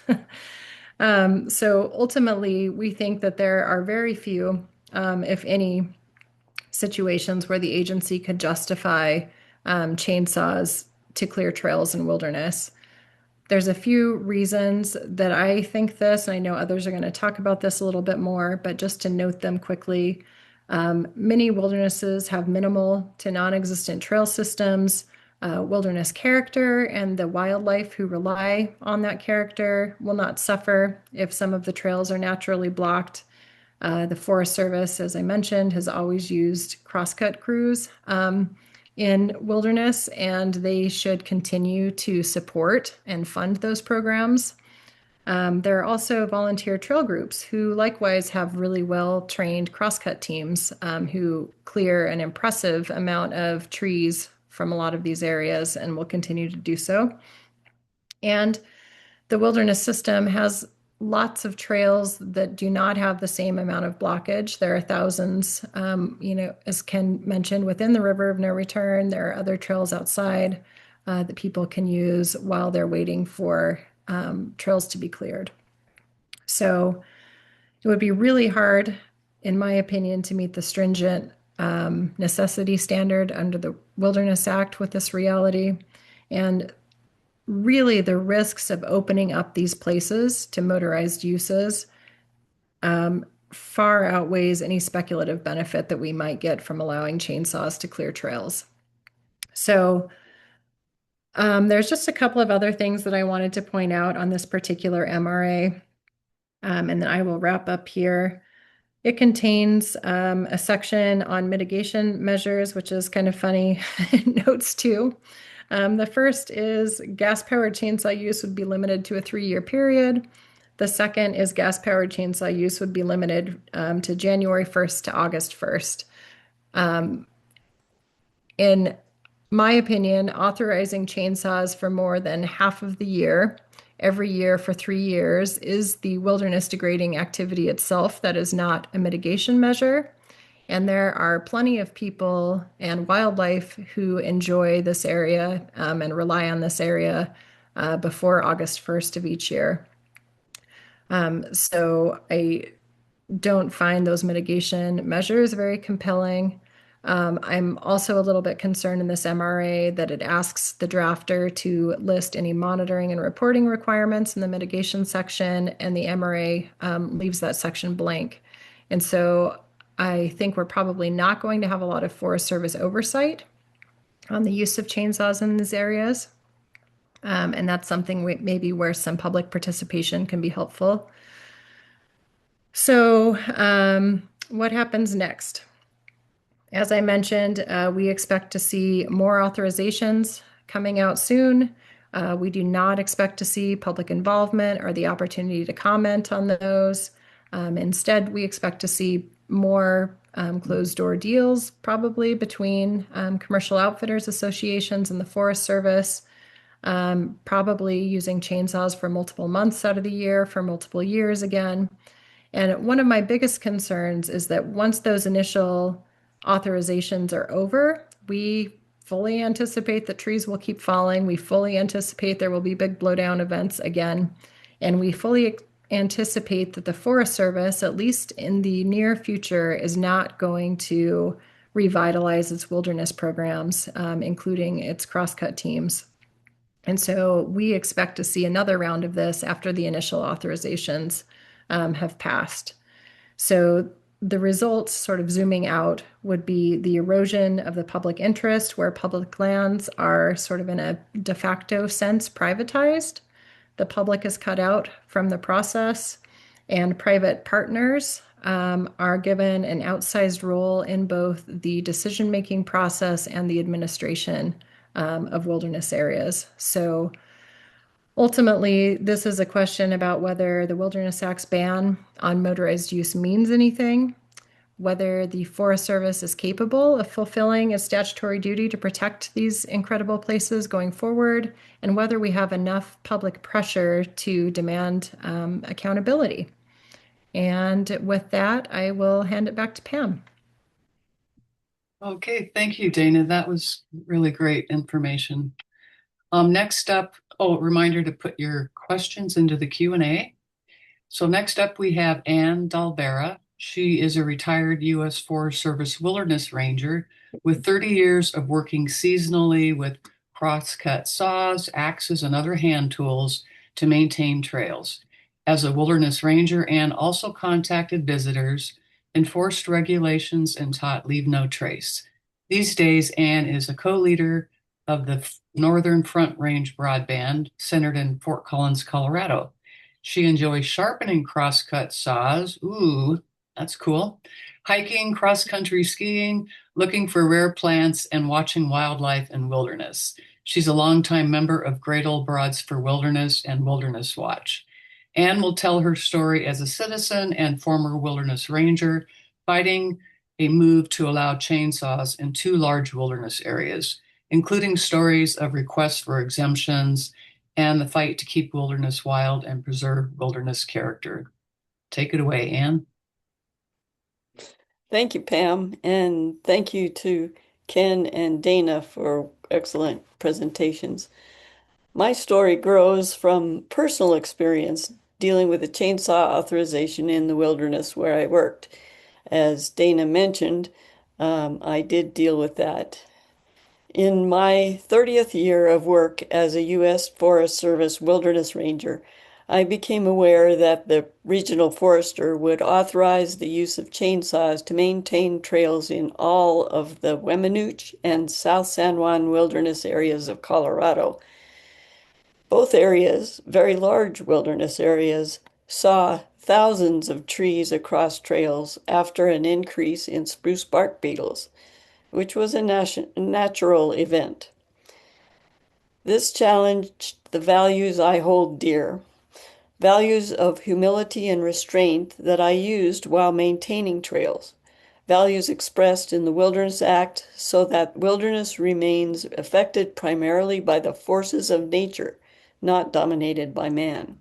So ultimately, we think that there are very few, if any, situations where the agency could justify chainsaws to clear trails in wilderness. There's a few reasons that I think this, and I know others are going to talk about this a little bit more, but just to note them quickly, many wildernesses have minimal to non-existent trail systems. Wilderness character and the wildlife who rely on that character will not suffer if some of the trails are naturally blocked. The Forest Service, as I mentioned, has always used crosscut crews in wilderness, and they should continue to support and fund those programs. There are also volunteer trail groups who likewise have really well-trained crosscut teams who clear an impressive amount of trees from a lot of these areas and will continue to do so. And the wilderness system has lots of trails that do not have the same amount of blockage. There are thousands, as Ken mentioned, within the River of No Return. There are other trails outside that people can use while they're waiting for trails to be cleared. So it would be really hard, in my opinion, to meet the stringent necessity standard under the Wilderness Act with this reality. And really, the risks of opening up these places to motorized uses far outweighs any speculative benefit that we might get from allowing chainsaws to clear trails. So there's just a couple of other things that I wanted to point out on this particular MRA, and then I will wrap up here. It contains a section on mitigation measures, which is kind of funny notes too. The first is gas-powered chainsaw use would be limited to a 3-year period. The second is gas-powered chainsaw use would be limited to January 1st to August 1st. In my opinion, authorizing chainsaws for more than half of the year, every year for 3 years, is the wilderness degrading activity itself. That is not a mitigation measure. And there are plenty of people and wildlife who enjoy this area and rely on this area before August 1st of each year. So I don't find those mitigation measures very compelling. I'm also a little bit concerned in this MRA that it asks the drafter to list any monitoring and reporting requirements in the mitigation section, and the MRA leaves that section blank. And so I think we're probably not going to have a lot of Forest Service oversight on the use of chainsaws in these areas. And that's something maybe where some public participation can be helpful. So what happens next? as I mentioned, we expect to see more authorizations coming out soon. We do not expect to see public involvement or the opportunity to comment on those. Instead, we expect to see more closed door deals, probably between commercial outfitters associations and the Forest Service, probably using chainsaws for multiple months out of the year, for multiple years again. And one of my biggest concerns is that once those initial authorizations are over, we fully anticipate that trees will keep falling. We fully anticipate there will be big blowdown events again. And we fully anticipate that the Forest Service, at least in the near future, is not going to revitalize its wilderness programs, including its crosscut teams. And so we expect to see another round of this after the initial authorizations have passed. So the results, sort of zooming out, would be the erosion of the public interest, where public lands are sort of in a de facto sense privatized. The public is cut out from the process, and private partners are given an outsized role in both the decision making process and the administration of wilderness areas. So ultimately, this is a question about whether the Wilderness Act's ban on motorized use means anything, whether the Forest Service is capable of fulfilling its statutory duty to protect these incredible places going forward, and whether we have enough public pressure to demand accountability. And with that, I will hand it back to Pam. Okay, thank you, Dana. That was really great information. Next up, reminder to put your questions into the Q&A. So next up, we have Ann Dalbera. She is a retired U.S. Forest Service Wilderness Ranger with 30 years of working seasonally with crosscut saws, axes, and other hand tools to maintain trails. As a wilderness ranger, Ann also contacted visitors, enforced regulations, and taught Leave No Trace. These days, Ann is a co-leader of the Northern Front Range Broadband, centered in Fort Collins, Colorado. She enjoys sharpening crosscut saws. Ooh, that's cool. Hiking, cross-country skiing, looking for rare plants, and watching wildlife and wilderness. She's a longtime member of Great Old Broads for Wilderness and Wilderness Watch. Anne will tell her story as a citizen and former wilderness ranger, fighting a move to allow chainsaws in two large wilderness areas, including stories of requests for exemptions and the fight to keep wilderness wild and preserve wilderness character. Take it away, Anne. Thank you, Pam, and thank you to Ken and Dana for excellent presentations. My story grows from personal experience dealing with a chainsaw authorization in the wilderness where I worked. As Dana mentioned, I did deal with that. In my 30th year of work as a U.S. Forest Service Wilderness Ranger, I became aware that the regional forester would authorize the use of chainsaws to maintain trails in all of the Weminuche and South San Juan wilderness areas of Colorado. Both areas, very large wilderness areas, saw thousands of trees across trails after an increase in spruce bark beetles, which was a natural event. This challenged the values I hold dear, values of humility and restraint that I used while maintaining trails, values expressed in the Wilderness Act so that wilderness remains affected primarily by the forces of nature, not dominated by man.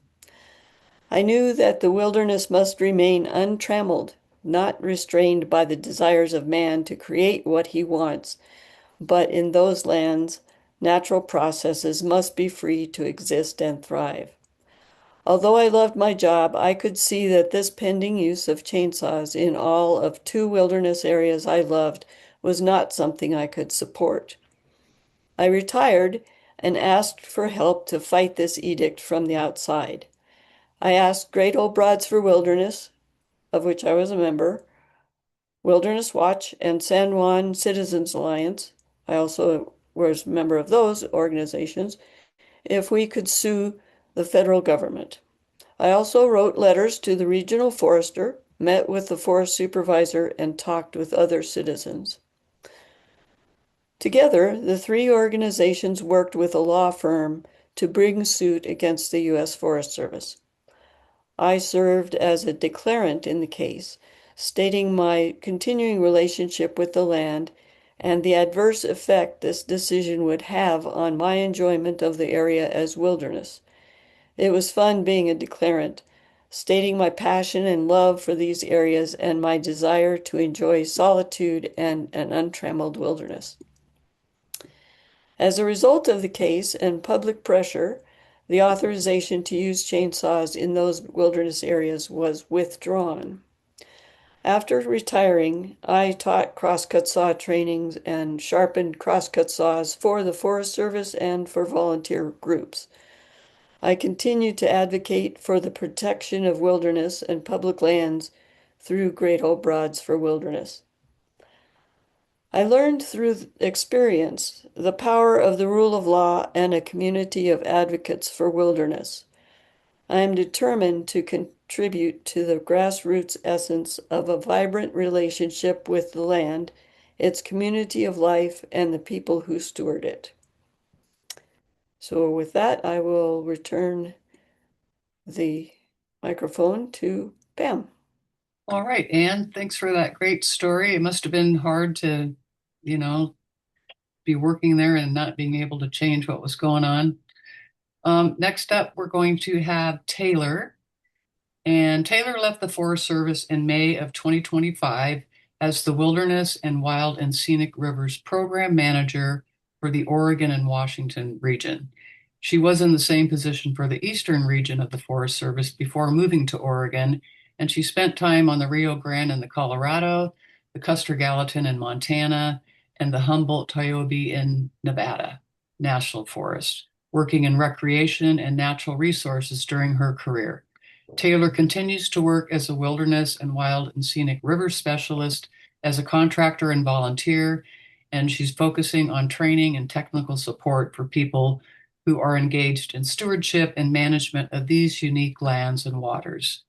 I knew that the wilderness must remain untrammeled, not restrained by the desires of man to create what he wants, but in those lands, natural processes must be free to exist and thrive. Although I loved my job, I could see that this pending use of chainsaws in all of two wilderness areas I loved was not something I could support. I retired and asked for help to fight this edict from the outside. I asked Great Old Broads for Wilderness, of which I was a member, Wilderness Watch, and San Juan Citizens Alliance, I also was a member of those organizations, if we could sue the federal government. I also wrote letters to the regional forester, met with the forest supervisor, and talked with other citizens. Together, the three organizations worked with a law firm to bring suit against the U.S. Forest Service. I served as a declarant in the case, stating my continuing relationship with the land and the adverse effect this decision would have on my enjoyment of the area as wilderness. It was fun being a declarant, stating my passion and love for these areas and my desire to enjoy solitude and an untrammeled wilderness. As a result of the case and public pressure, the authorization to use chainsaws in those wilderness areas was withdrawn. After retiring, I taught crosscut saw trainings and sharpened crosscut saws for the Forest Service and for volunteer groups. I continue to advocate for the protection of wilderness and public lands through Great Old Broads for Wilderness. I learned through experience the power of the rule of law and a community of advocates for wilderness. I am determined to contribute to the grassroots essence of a vibrant relationship with the land, its community of life, and the people who steward it. So with that, I will return the microphone to Pam. All right, Anne, thanks for that great story. It must have been hard to, you know, be working there and not being able to change what was going on. Next up, we're going to have Taylor. And Taylor left the Forest Service in May of 2025 as the Wilderness and Wild and Scenic Rivers Program Manager for the Oregon and Washington region. She was in the same position for the eastern region of the Forest Service before moving to Oregon, and she spent time on the Rio Grande in the Colorado, the Custer Gallatin in Montana, and the Humboldt-Toiyabe in Nevada National Forest, working in recreation and natural resources during her career. Taylor continues to work as a wilderness and wild and scenic river specialist, as a contractor and volunteer, and she's focusing on training and technical support for people who are engaged in stewardship and management of these unique lands and waters.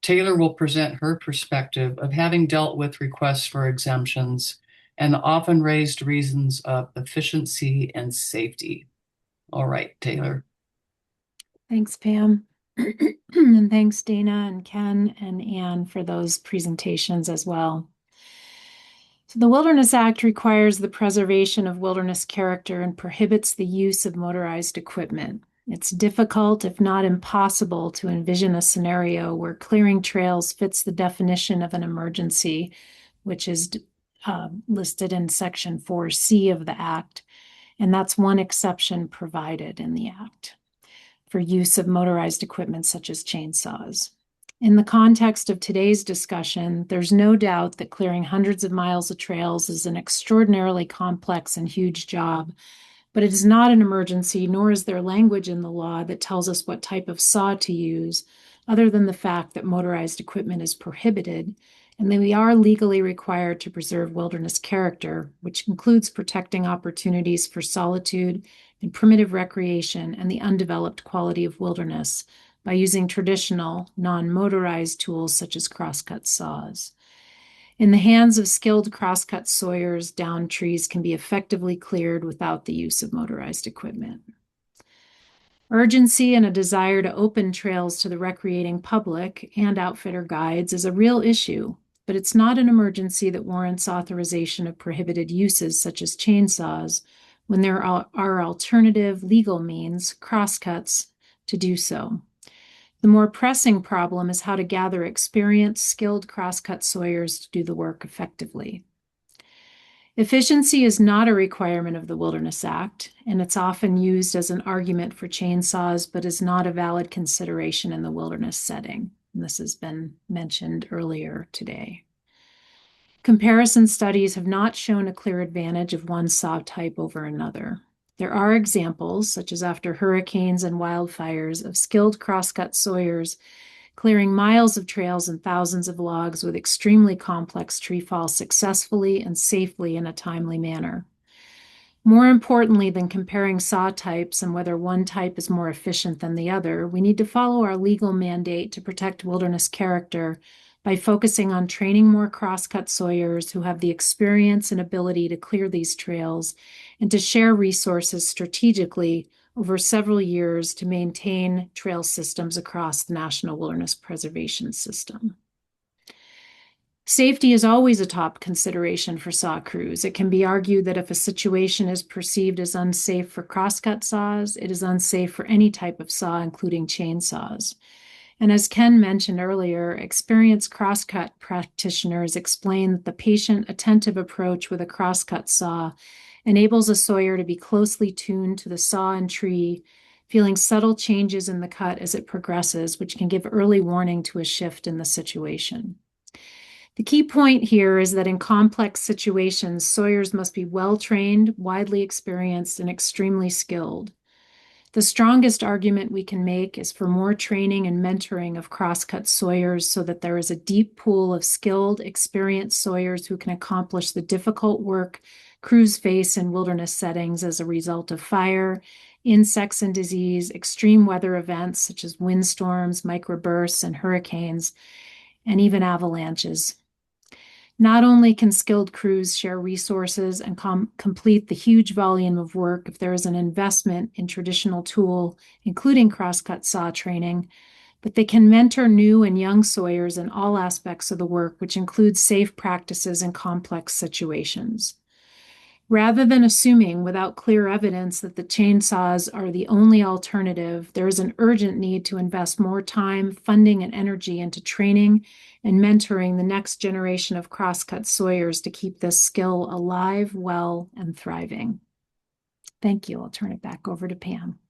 Taylor will present her perspective of having dealt with requests for exemptions and the often raised reasons of efficiency and safety. All right, Taylor. Thanks, Pam. And thanks, Dana and Ken and Anne, for those presentations as well. So the Wilderness Act requires the preservation of wilderness character and prohibits the use of motorized equipment. It's difficult, if not impossible, to envision a scenario where clearing trails fits the definition of an emergency, which is listed in Section 4C of the Act, and that's one exception provided in the Act for use of motorized equipment such as chainsaws. In the context of today's discussion, there's no doubt that clearing hundreds of miles of trails is an extraordinarily complex and huge job, but it is not an emergency, nor is there language in the law that tells us what type of saw to use, other than the fact that motorized equipment is prohibited, and that we are legally required to preserve wilderness character, which includes protecting opportunities for solitude and primitive recreation and the undeveloped quality of wilderness by using traditional, non-motorized tools such as crosscut saws. In the hands of skilled crosscut sawyers, downed trees can be effectively cleared without the use of motorized equipment. Urgency and a desire to open trails to the recreating public and outfitter guides is a real issue, but it's not an emergency that warrants authorization of prohibited uses such as chainsaws when there are alternative legal means, crosscuts, to do so. The more pressing problem is how to gather experienced, skilled crosscut sawyers to do the work effectively. Efficiency is not a requirement of the Wilderness Act, and it's often used as an argument for chainsaws, but is not a valid consideration in the wilderness setting. And this has been mentioned earlier today. Comparison studies have not shown a clear advantage of one saw type over another. There are examples, such as after hurricanes and wildfires, of skilled crosscut sawyers clearing miles of trails and thousands of logs with extremely complex tree fall successfully and safely in a timely manner. More importantly than comparing saw types and whether one type is more efficient than the other, we need to follow our legal mandate to protect wilderness character by focusing on training more crosscut sawyers who have the experience and ability to clear these trails and to share resources strategically over several years to maintain trail systems across the National Wilderness Preservation System. Safety is always a top consideration for saw crews. It can be argued that if a situation is perceived as unsafe for crosscut saws, it is unsafe for any type of saw, including chainsaws. And as Ken mentioned earlier, experienced crosscut practitioners explain that the patient, attentive approach with a crosscut saw enables a sawyer to be closely tuned to the saw and tree, feeling subtle changes in the cut as it progresses, which can give early warning to a shift in the situation. The key point here is that in complex situations, sawyers must be well-trained, widely experienced, and extremely skilled. The strongest argument we can make is for more training and mentoring of crosscut sawyers so that there is a deep pool of skilled, experienced sawyers who can accomplish the difficult work crews face in wilderness settings as a result of fire, insects and disease, extreme weather events such as windstorms, microbursts, and hurricanes, and even avalanches. Not only can skilled crews share resources and complete the huge volume of work if there is an investment in traditional tool, including crosscut saw training, but they can mentor new and young sawyers in all aspects of the work, which includes safe practices in complex situations. Rather than assuming without clear evidence that the chainsaws are the only alternative, there is an urgent need to invest more time, funding, and energy into training and mentoring the next generation of crosscut sawyers to keep this skill alive, well, and thriving. Thank you. I'll turn it back over to Pam.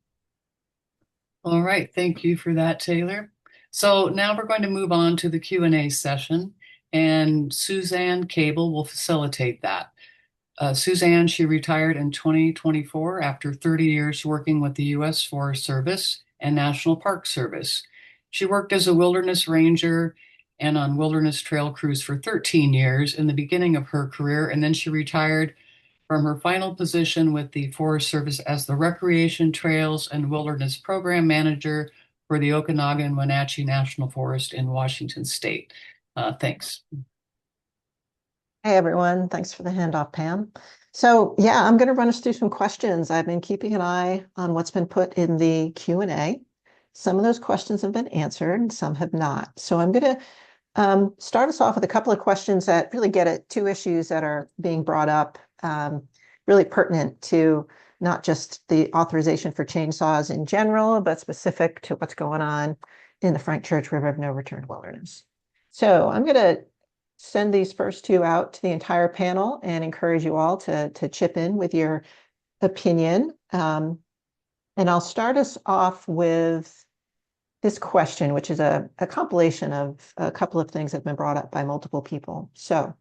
All right, thank you for that, Taylor. So now we're going to move on to the Q&A session, and Suzanne Cable will facilitate that. Suzanne, she retired in 2024 after 30 years working with the U.S. Forest Service and National Park Service. She worked as a wilderness ranger and on wilderness trail crews for 13 years in the beginning of her career, and then she retired from her final position with the Forest Service as the Recreation Trails and Wilderness Program Manager for the Okanagan-Wenatchee National Forest in Washington State. Thanks. Hey everyone, thanks for the handoff, Pam. So yeah, I'm going to run us through some questions. I've been keeping an eye on what's been put in the Q&A. Some of those questions have been answered and some have not. So I'm going to start us off with a couple of questions that really get at two issues that are being brought up, really pertinent to not just the authorization for chainsaws in general, but specific to what's going on in the Frank Church River of No Return Wilderness. So I'm going to send these first two out to the entire panel and encourage you all to chip in with your opinion. And I'll start us off with this question, which is a compilation of a couple of things that have been brought up by multiple people. So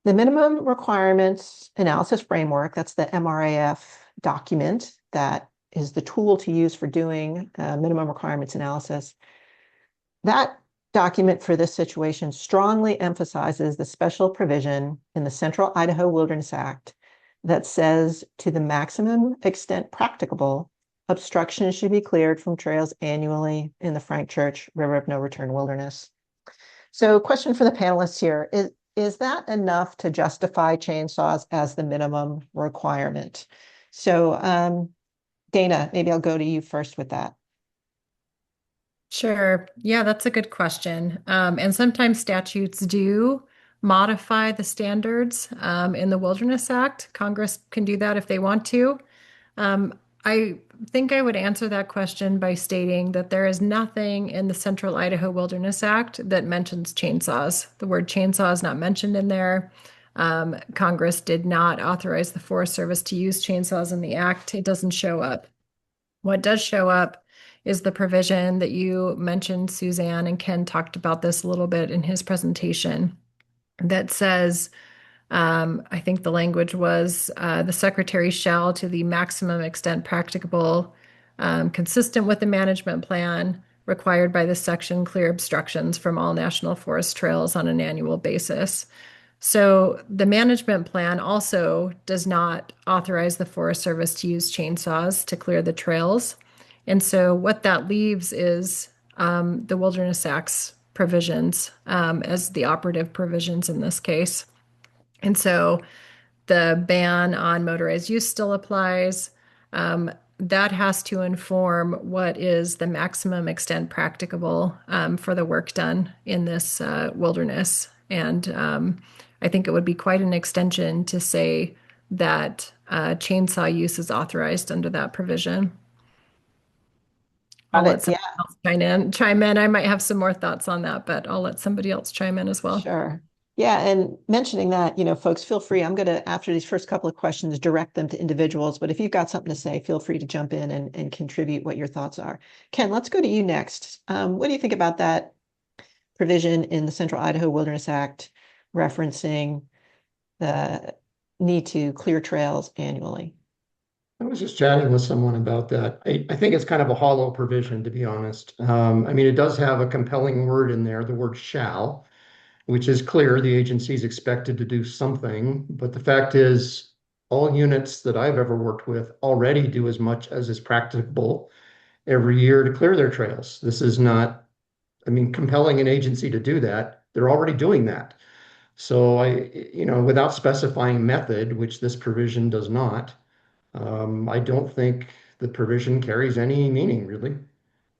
the minimum requirements analysis framework, that's the MRAF document that is the tool to use for doing minimum requirements analysis. That document for this situation strongly emphasizes the special provision in the Central Idaho Wilderness Act that says, to the maximum extent practicable, obstructions should be cleared from trails annually in the Frank Church River of No Return Wilderness. So question for the panelists here, is that enough to justify chainsaws as the minimum requirement? So Dana, maybe I'll go to you first with that. Sure. Yeah, that's a good question. And sometimes statutes do modify the standards in the Wilderness Act. Congress can do that if they want to. I think I would answer that question by stating that there is nothing in the Central Idaho Wilderness Act that mentions chainsaws. The word chainsaw is not mentioned in there. Congress did not authorize the Forest Service to use chainsaws in the act. It doesn't show up. What does show up is the provision that you mentioned, Suzanne, and Ken talked about this a little bit in his presentation, that says, I think the language was, the secretary shall, to the maximum extent practicable, consistent with the management plan required by this section, clear obstructions from all national forest trails on an annual basis. So the management plan also does not authorize the Forest Service to use chainsaws to clear the trails. And so what that leaves is the Wilderness Act's provisions as the operative provisions in this case. And so the ban on motorized use still applies. That has to inform what is the maximum extent practicable for the work done in this wilderness. And I think it would be quite an extension to say that chainsaw use is authorized under that provision. I'll Got let it. somebody else chime in. I might have some more thoughts on that, but I'll let somebody else chime in as well. Sure. Yeah, and mentioning that, folks, feel free. I'm going to, after these first couple of questions, direct them to individuals. But if you've got something to say, feel free to jump in and contribute what your thoughts are. Ken, let's go to you next. What do you think about that provision in the Central Idaho Wilderness Act referencing the need to clear trails annually? I was just chatting with someone about that. I think it's kind of a hollow provision, to be honest. I mean, it does have a compelling word in there, the word shall, which is clear. The agency is expected to do something. But the fact is, all units that I've ever worked with already do as much as is practicable every year to clear their trails. This is not, I mean, compelling an agency to do that. They're already doing that. So without specifying method, which this provision does not, I don't think the provision carries any meaning, really.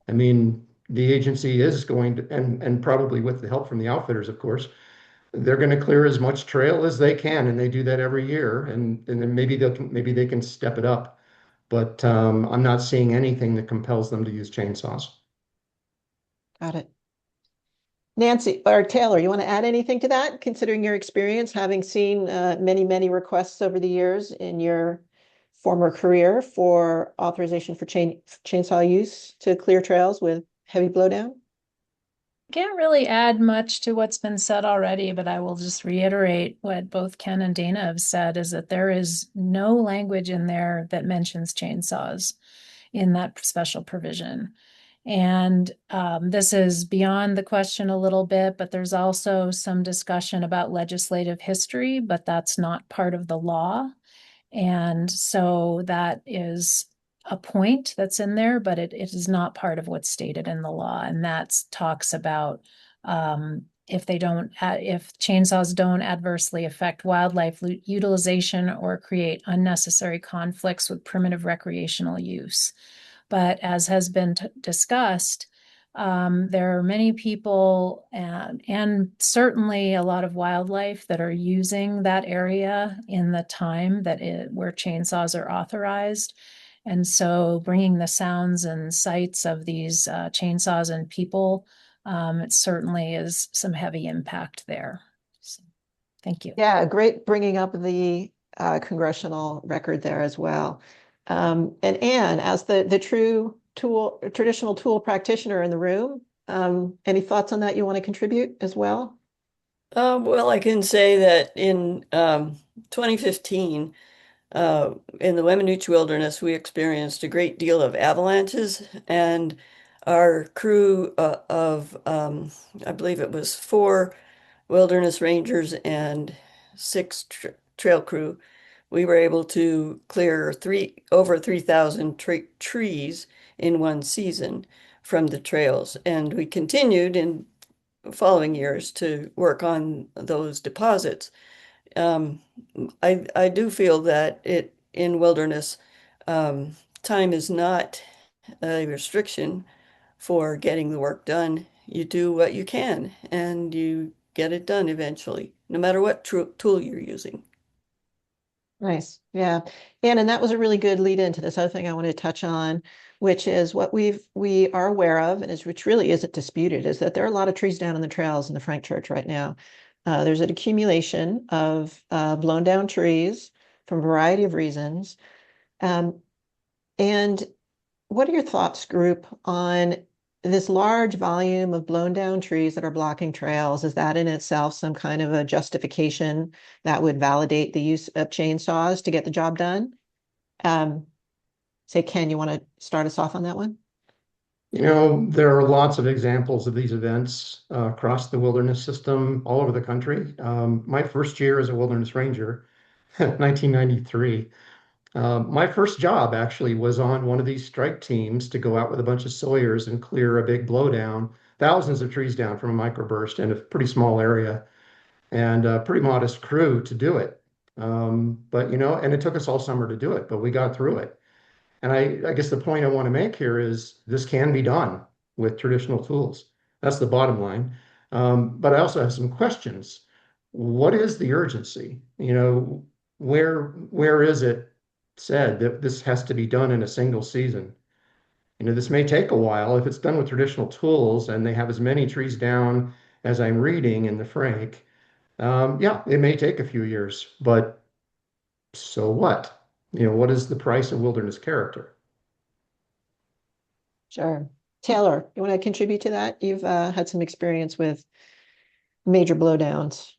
I mean, the agency is going to, and probably with the help from the outfitters, of course, they're going to clear as much trail as they can, and they do that every year. And then maybe they can step it up, but I'm not seeing anything that compels them to use chainsaws. Got it. Nancy or Taylor, you want to add anything to that, considering your experience, having seen many, many requests over the years in your former career for authorization for chainsaw use to clear trails with heavy blowdown? Can't really add much to what's been said already, but I will just reiterate what both Ken and Dana have said, is that there is no language in there that mentions chainsaws in that special provision. And this is beyond the question a little bit, but there's also some discussion about legislative history, but that's not part of the law. And so that is a point that's in there, but it is not part of what's stated in the law. And that talks about if chainsaws don't adversely affect wildlife utilization or create unnecessary conflicts with primitive recreational use. But as has been discussed, there are many people and certainly a lot of wildlife that are using that area in the time where chainsaws are authorized. And so bringing the sounds and sights of these chainsaws and people, it certainly is some heavy impact there. So, thank you. Yeah, great bringing up the congressional record there as well. And Anne, as the traditional tool practitioner in the room, any thoughts on that you want to contribute as well? Well, I can say that in 2015, in the Weminuche Wilderness, we experienced a great deal of avalanches, and our crew of, I believe it was 4 wilderness rangers and 6 trail crew, we were able to clear over 3,000 trees in one season from the trails, and we continued in following years to work on those deposits. Um, I do feel that in wilderness, time is not a restriction for getting the work done. You do what you can and you get it done eventually, no matter what tool you're using. Nice. Yeah. And that was a really good lead into this other thing I want to touch on, which is what we are aware of, and which really isn't disputed, is that there are a lot of trees down on the trails in the Frank Church right now. There's an accumulation of blown down trees for a variety of reasons. And what are your thoughts, group, on this large volume of blown down trees that are blocking trails? Is that in itself some kind of a justification that would validate the use of chainsaws to get the job done? Say, Ken, you want to start us off on that one? There are lots of examples of these events across the wilderness system all over the country. My first year as a wilderness ranger, 1993, my first job actually was on one of these strike teams to go out with a bunch of sawyers and clear a big blowdown thousands of trees down from a microburst in a pretty small area and a pretty modest crew to do it. But and it took us all summer to do it, but we got through it. And I guess the point I want to make here is this can be done with traditional tools. That's the bottom line. But I also have some questions. What is the urgency? Where is it said that this has to be done in a single season? This may take a while if it's done with traditional tools and they have as many trees down as I'm reading in the Frank. Yeah, it may take a few years, but so what? What is the price of wilderness character? Sure. Taylor, you want to contribute to that? You've had some experience with major blowdowns.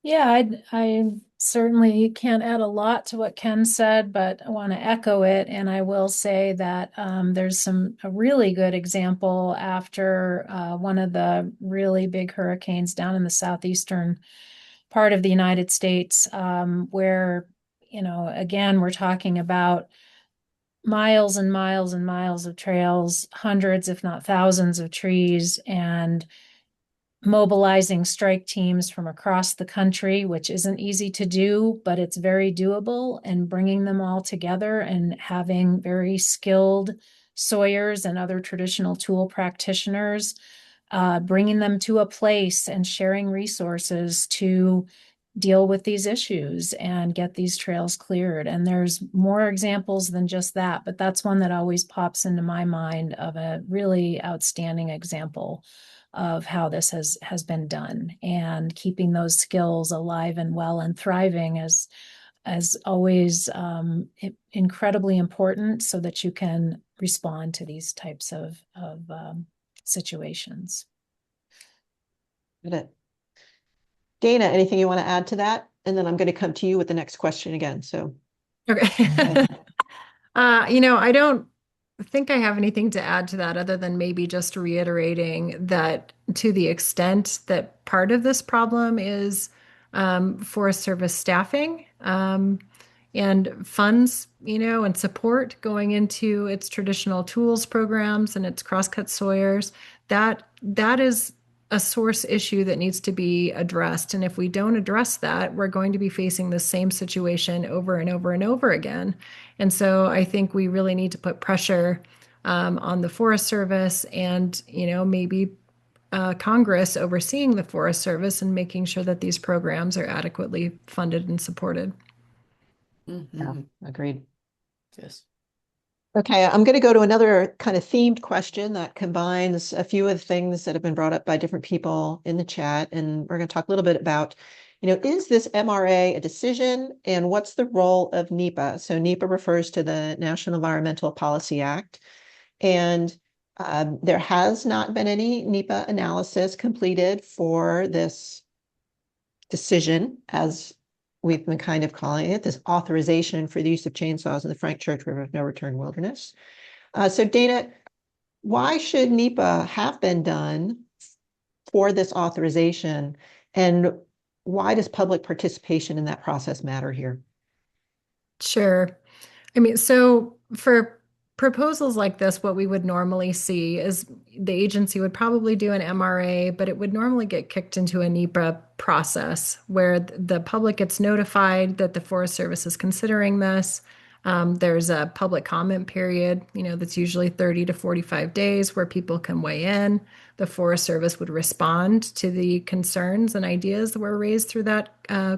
Yeah, I certainly can't add a lot to what Ken said, but I want to echo it. And I will say that there's a really good example after one of the really big hurricanes down in the southeastern part of the United States, where, again, we're talking about miles and miles and miles of trails, hundreds, if not thousands of trees, and mobilizing strike teams from across the country, which isn't easy to do, but it's very doable, and bringing them all together and having very skilled sawyers and other traditional tool practitioners, bringing them to a place and sharing resources to deal with these issues and get these trails cleared. And there's more examples than just that, but that's one that always pops into my mind of a really outstanding example of how this has been done, and keeping those skills alive and well and thriving as always incredibly important so that you can respond to these types of situations. Got it. Dana, anything you want to add to that? And then I'm going to come to you with the next question again. So, Okay. I don't think I have anything to add to that other than maybe just reiterating that to the extent that part of this problem is Forest Service staffing and funds, and support going into its traditional tools programs and its crosscut sawyers, that is a source issue that needs to be addressed. And if we don't address that, we're going to be facing the same situation over and over and over again. And so I think we really need to put pressure on the Forest Service and, maybe Congress overseeing the Forest Service and making sure that these programs are adequately funded and supported. yeah, agreed. Yes. Okay, I'm going to go to another kind of themed question that combines a few of the things that have been brought up by different people in the chat. And we're going to talk a little bit about, is this MRA a decision, and what's the role of NEPA? So NEPA refers to the National Environmental Policy Act. And there has not been any NEPA analysis completed for this decision, as we've been kind of calling it, this authorization for the use of chainsaws in the Frank Church River of No Return Wilderness. So Dana, why should NEPA have been done for this authorization, and why does public participation in that process matter here? Sure. I mean, so for proposals like this, what we would normally see is the agency would probably do an MRA, but it would normally get kicked into a NEPA process where the public gets notified that the Forest Service is considering this. There's a public comment period, that's usually 30 to 45 days where people can weigh in. The Forest Service would respond to the concerns and ideas that were raised through that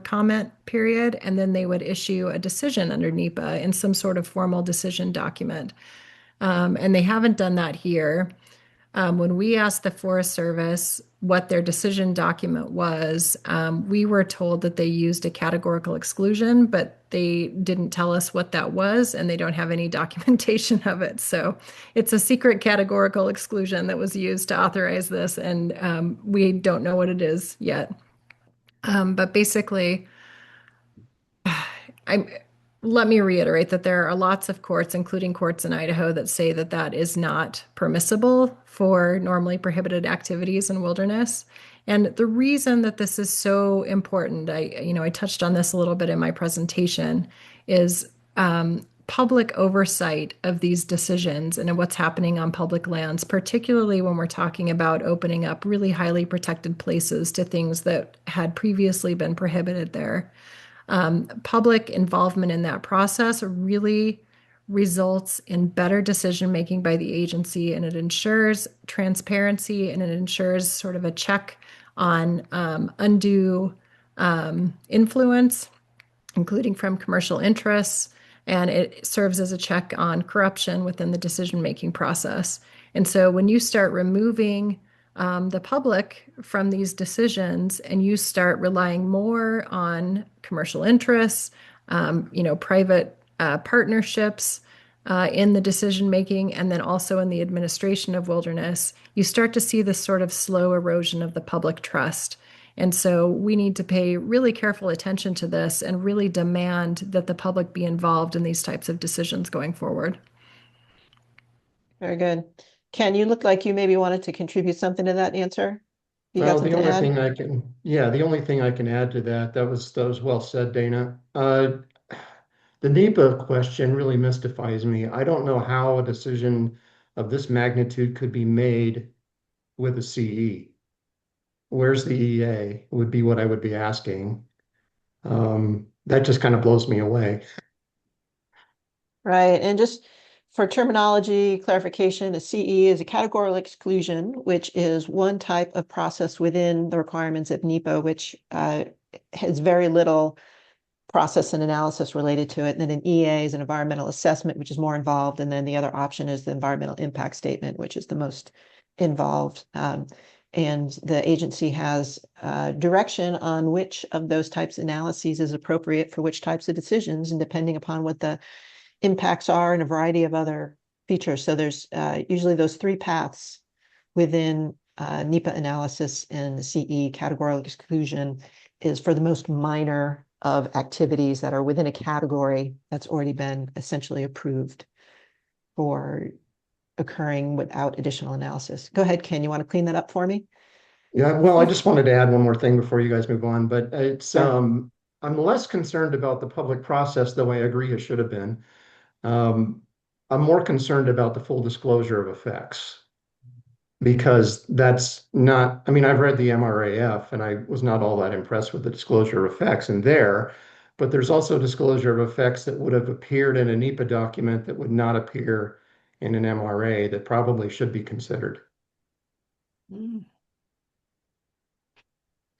comment period, and then they would issue a decision under NEPA in some sort of formal decision document. And they haven't done that here. When we asked the Forest Service what their decision document was, we were told that they used a categorical exclusion, but they didn't tell us what that was, and they don't have any documentation of it. So it's a secret categorical exclusion that was used to authorize this, and we don't know what it is yet. But basically, let me reiterate that there are lots of courts, including courts in Idaho, that say that that is not permissible for normally prohibited activities in wilderness. And the reason that this is so important, I touched on this a little bit in my presentation, is public oversight of these decisions and what's happening on public lands, particularly when we're talking about opening up really highly protected places to things that had previously been prohibited there. Public involvement in that process really results in better decision making by the agency, and it ensures transparency, and it ensures sort of a check on undue influence, including from commercial interests, and it serves as a check on corruption within the decision-making process. And so when you start removing the public from these decisions and you start relying more on commercial interests, private partnerships in the decision making, and then also in the administration of wilderness, you start to see this sort of slow erosion of the public trust. And so we need to pay really careful attention to this and really demand that the public be involved in these types of decisions going forward. Very good. Ken, you look like you maybe wanted to contribute something to that answer. You got Well, the something to only add? thing I can, yeah, the only thing I can add to that, that was well said, Dana. The NEPA question really mystifies me. I don't know how a decision of this magnitude could be made with a CE. Where's the EA would be what I would be asking. That just kind of blows me away. Right. And just for terminology clarification, a CE is a categorical exclusion, which is one type of process within the requirements of NEPA, which has very little process and analysis related to it. And then an EA is an environmental assessment, which is more involved. And then the other option is the environmental impact statement, which is the most involved. And the agency has direction on which of those types of analyses is appropriate for which types of decisions, and depending upon what the impacts are and a variety of other features. So there's usually those three paths within NEPA analysis, and the CE categorical exclusion is for the most minor of activities that are within a category that's already been essentially approved for occurring without additional analysis. Go ahead, Ken, you want to clean that up for me? Yeah, well, I just wanted to add one more thing before you guys move on, but Sure. I'm less concerned about the public process, though I agree it should have been. Um, I'm more concerned about the full disclosure of effects because that's not, I mean, I've read the MRAF and I was not all that impressed with the disclosure of effects in there, but there's also disclosure of effects that would have appeared in a NEPA document that would not appear in an MRA that probably should be considered. Mm.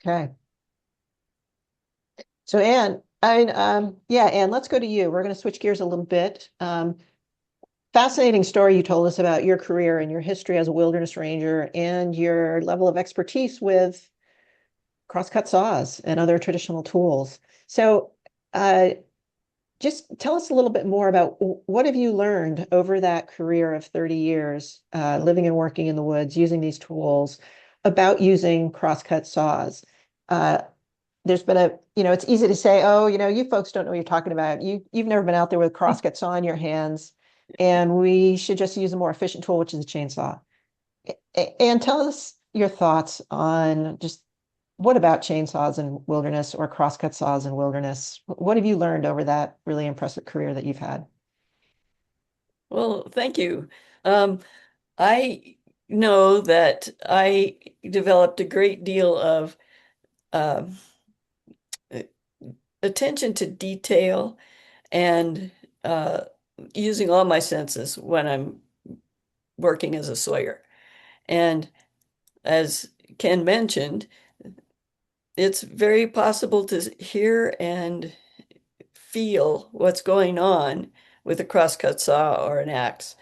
Okay. So Anne, yeah, Anne, let's go to you. We're going to switch gears a little bit. Fascinating story you told us about your career and your history as a wilderness ranger and your level of expertise with crosscut saws and other traditional tools. So just tell us a little bit more about what have you learned over that career of 30 years living and working in the woods using these tools about using crosscut saws. There's been it's easy to say, oh, you folks don't know what you're talking about. You've never been out there with a crosscut saw in your hands, and we should just use a more efficient tool, which is a chainsaw. And tell us your thoughts on just what about chainsaws in wilderness or crosscut saws in wilderness? What have you learned over that really impressive career that you've had? Well, thank you. I know that I developed a great deal of um, attention to detail and using all my senses when I'm working as a sawyer. And as Ken mentioned, it's very possible to hear and feel what's going on with a crosscut saw or an axe,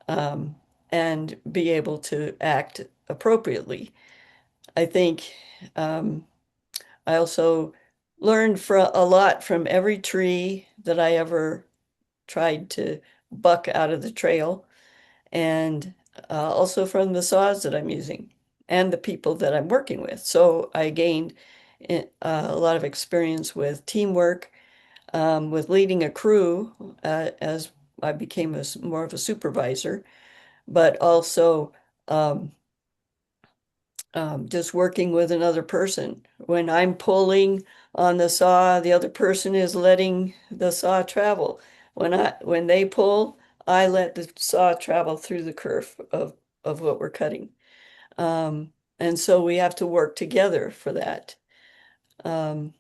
and be able to act appropriately. I think I also learned a lot from every tree that I ever tried to buck out of the trail, and also from the saws that I'm using and the people that I'm working with. So I gained a lot of experience with teamwork, with leading a crew as I became more of a supervisor, but also um, just working with another person. When I'm pulling on the saw, the other person is letting the saw travel. When they pull, I let the saw travel through the kerf of what we're cutting. And so we have to work together for that. Um,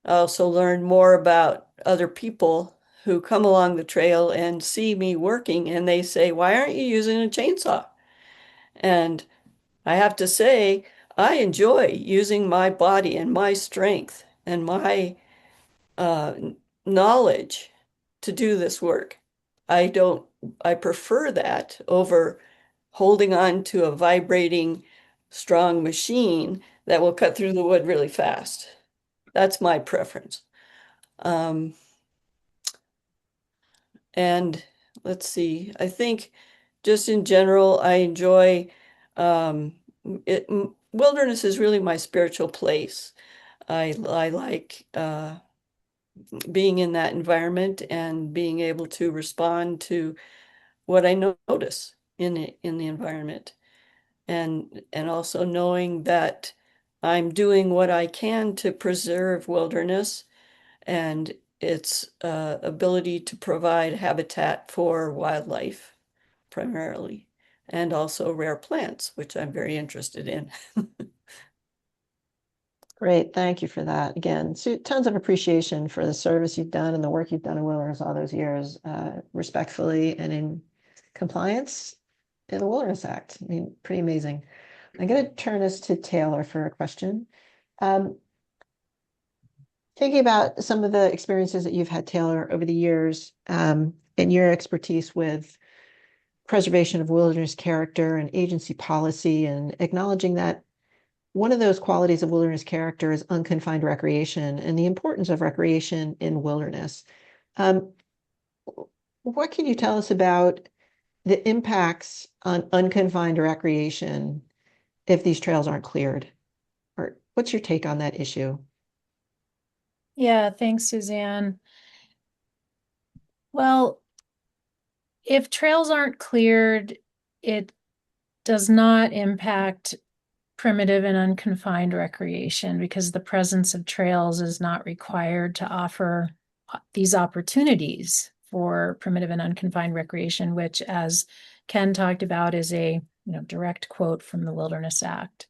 I also learned more about other people who come along the trail and see me working, and they say, "Why aren't you using a chainsaw?" And I have to say, I enjoy using my body and my strength and my uh, knowledge to do this work. I don't, I prefer that over holding on to a vibrating, strong machine that will cut through the wood really fast. That's my preference. Um, and let's see, I think just in general, I enjoy wilderness is really my spiritual place. I like being in that environment and being able to respond to what I notice in the environment, and also knowing that I'm doing what I can to preserve wilderness and its ability to provide habitat for wildlife primarily, and also rare plants, which I'm very interested in. Great, thank you for that. Again, tons of appreciation for the service you've done and the work you've done in Wilderness all those years, respectfully and in compliance in the Wilderness Act. I mean, pretty amazing. I'm going to turn this to Taylor for a question. Thinking about some of the experiences that you've had, Taylor, over the years, and your expertise with preservation of wilderness character and agency policy, and acknowledging that one of those qualities of wilderness character is unconfined recreation and the importance of recreation in wilderness. Um, what can you tell us about the impacts on unconfined recreation if these trails aren't cleared? Or what's your take on that issue? Yeah, thanks, Suzanne. Well, if trails aren't cleared, it does not impact primitive and unconfined recreation because the presence of trails is not required to offer these opportunities for primitive and unconfined recreation, which, as Ken talked about, is a direct quote from the Wilderness Act.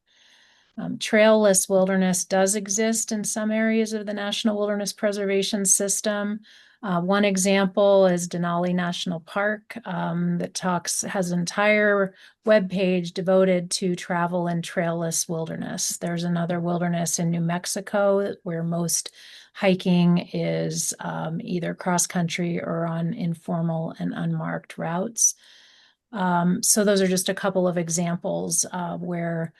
Trailless wilderness does exist in some areas of the National Wilderness Preservation System. One example is Denali National Park that has an entire webpage devoted to travel in trailless wilderness. There's another wilderness in New Mexico where most hiking is either cross-country or on informal and unmarked routes. So those are just a couple of examples where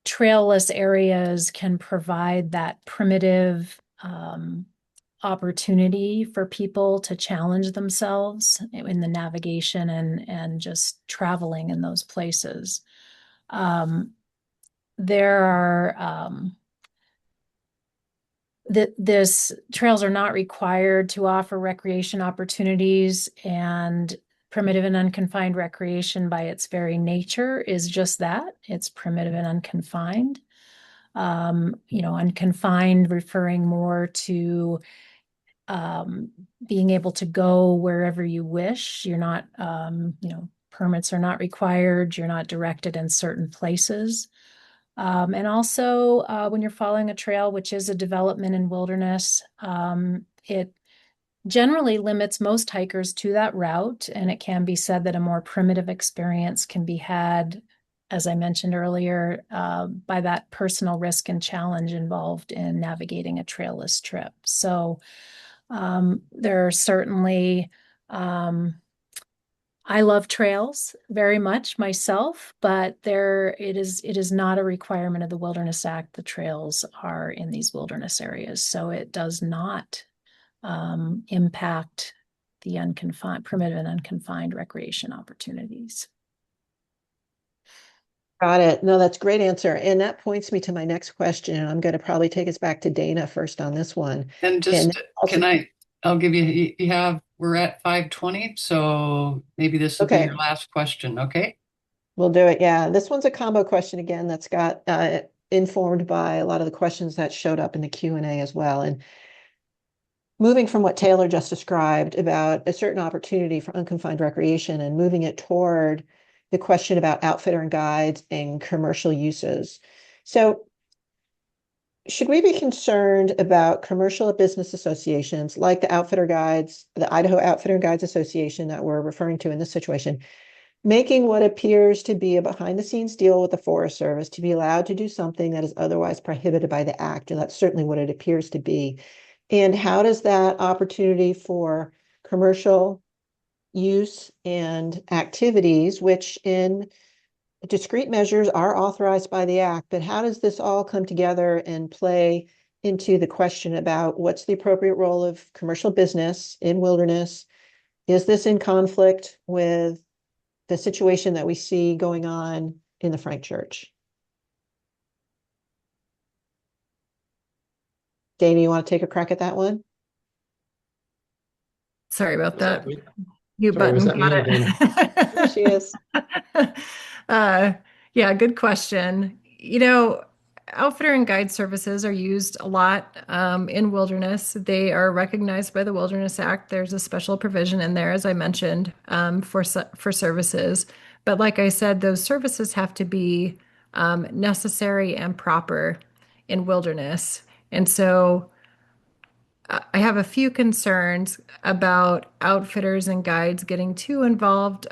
trailless areas can provide that primitive opportunity for people to challenge themselves in the navigation and just traveling in those places. There are this trails are not required to offer recreation opportunities, and primitive and unconfined recreation by its very nature is just that. It's primitive and unconfined. Unconfined referring more to being able to go wherever you wish. You're not, permits are not required. You're not directed in certain places. And also, when you're following a trail, which is a development in wilderness, it generally limits most hikers to that route. And it can be said that a more primitive experience can be had, as I mentioned earlier, by that personal risk and challenge involved in navigating a trailless trip. So there are certainly, I love trails very much myself, but it is not a requirement of the Wilderness Act. The trails are in these wilderness areas, so it does not impact the primitive and unconfined recreation opportunities. Got it. No, that's a great answer. And that points me to my next question. I'm going to probably take us back to Dana first on this one. And And just, also, I'll give we're at 5:20, so maybe this will be okay, your last question, okay? we'll do it. Yeah, this one's a combo question again that's got informed by a lot of the questions that showed up in the Q&A as well. And moving from what Taylor just described about a certain opportunity for unconfined recreation and moving it toward the question about outfitter and guides and commercial uses. So should we be concerned about commercial business associations like the Outfitter Guides, the Idaho Outfitter and Guides Association that we're referring to in this situation, making what appears to be a behind the scenes deal with the Forest Service to be allowed to do something that is otherwise prohibited by the act? And that's certainly what it appears to be. And how does that opportunity for commercial use and activities, which in discrete measures are authorized by the act, but how does this all come together and play into the question about what's the appropriate role of commercial business in wilderness? Is this in conflict with the situation that we see going on in the Frank Church? Dana, you want to take a crack at that one? Sorry about Was that that. me? Mute Sorry, was button. that me or Got Dana? There she is. it. Yeah, good question. Outfitter and guide services are used a lot in wilderness. They are recognized by the Wilderness Act. There's a special provision in there, as I mentioned, for services. But like I said, those services have to be necessary and proper in wilderness. And so I have a few concerns about outfitters and guides getting too involved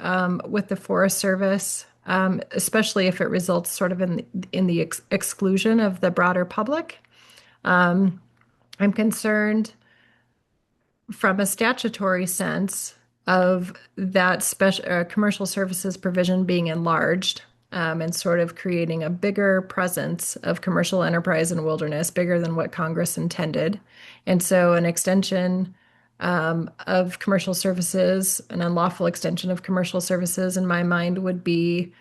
with the Forest Service, especially if it results sort of in the exclusion of the broader public. I'm concerned from a statutory sense of that special commercial services provision being enlarged and sort of creating a bigger presence of commercial enterprise in wilderness, bigger than what Congress intended. And so, an extension of commercial services, an unlawful extension of commercial services, in my mind, would be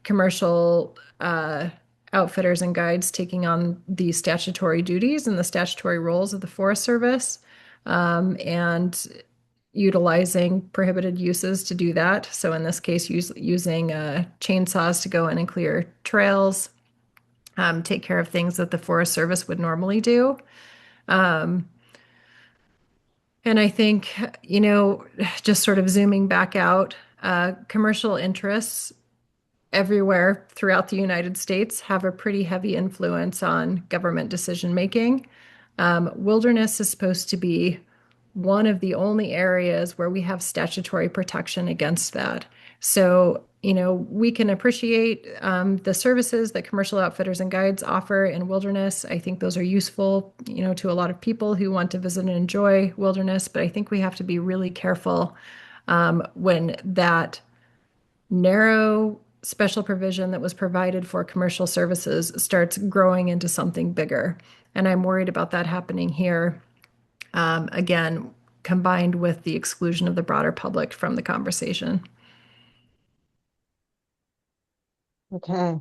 commercial outfitters and guides taking on the statutory duties and the statutory roles of the Forest Service and utilizing prohibited uses to do that. So in this case, using chainsaws to go in and clear trails, take care of things that the Forest Service would normally do. Um, and I think, just sort of zooming back out, commercial interests everywhere throughout the United States have a pretty heavy influence on government decision making. Wilderness is supposed to be one of the only areas where we have statutory protection against that. So, we can appreciate the services that commercial outfitters and guides offer in wilderness. I think those are useful, to a lot of people who want to visit and enjoy wilderness. But I think we have to be really careful when that narrow special provision that was provided for commercial services starts growing into something bigger. And I'm worried about that happening here. Again, combined with the exclusion of the broader public from the conversation. Okay.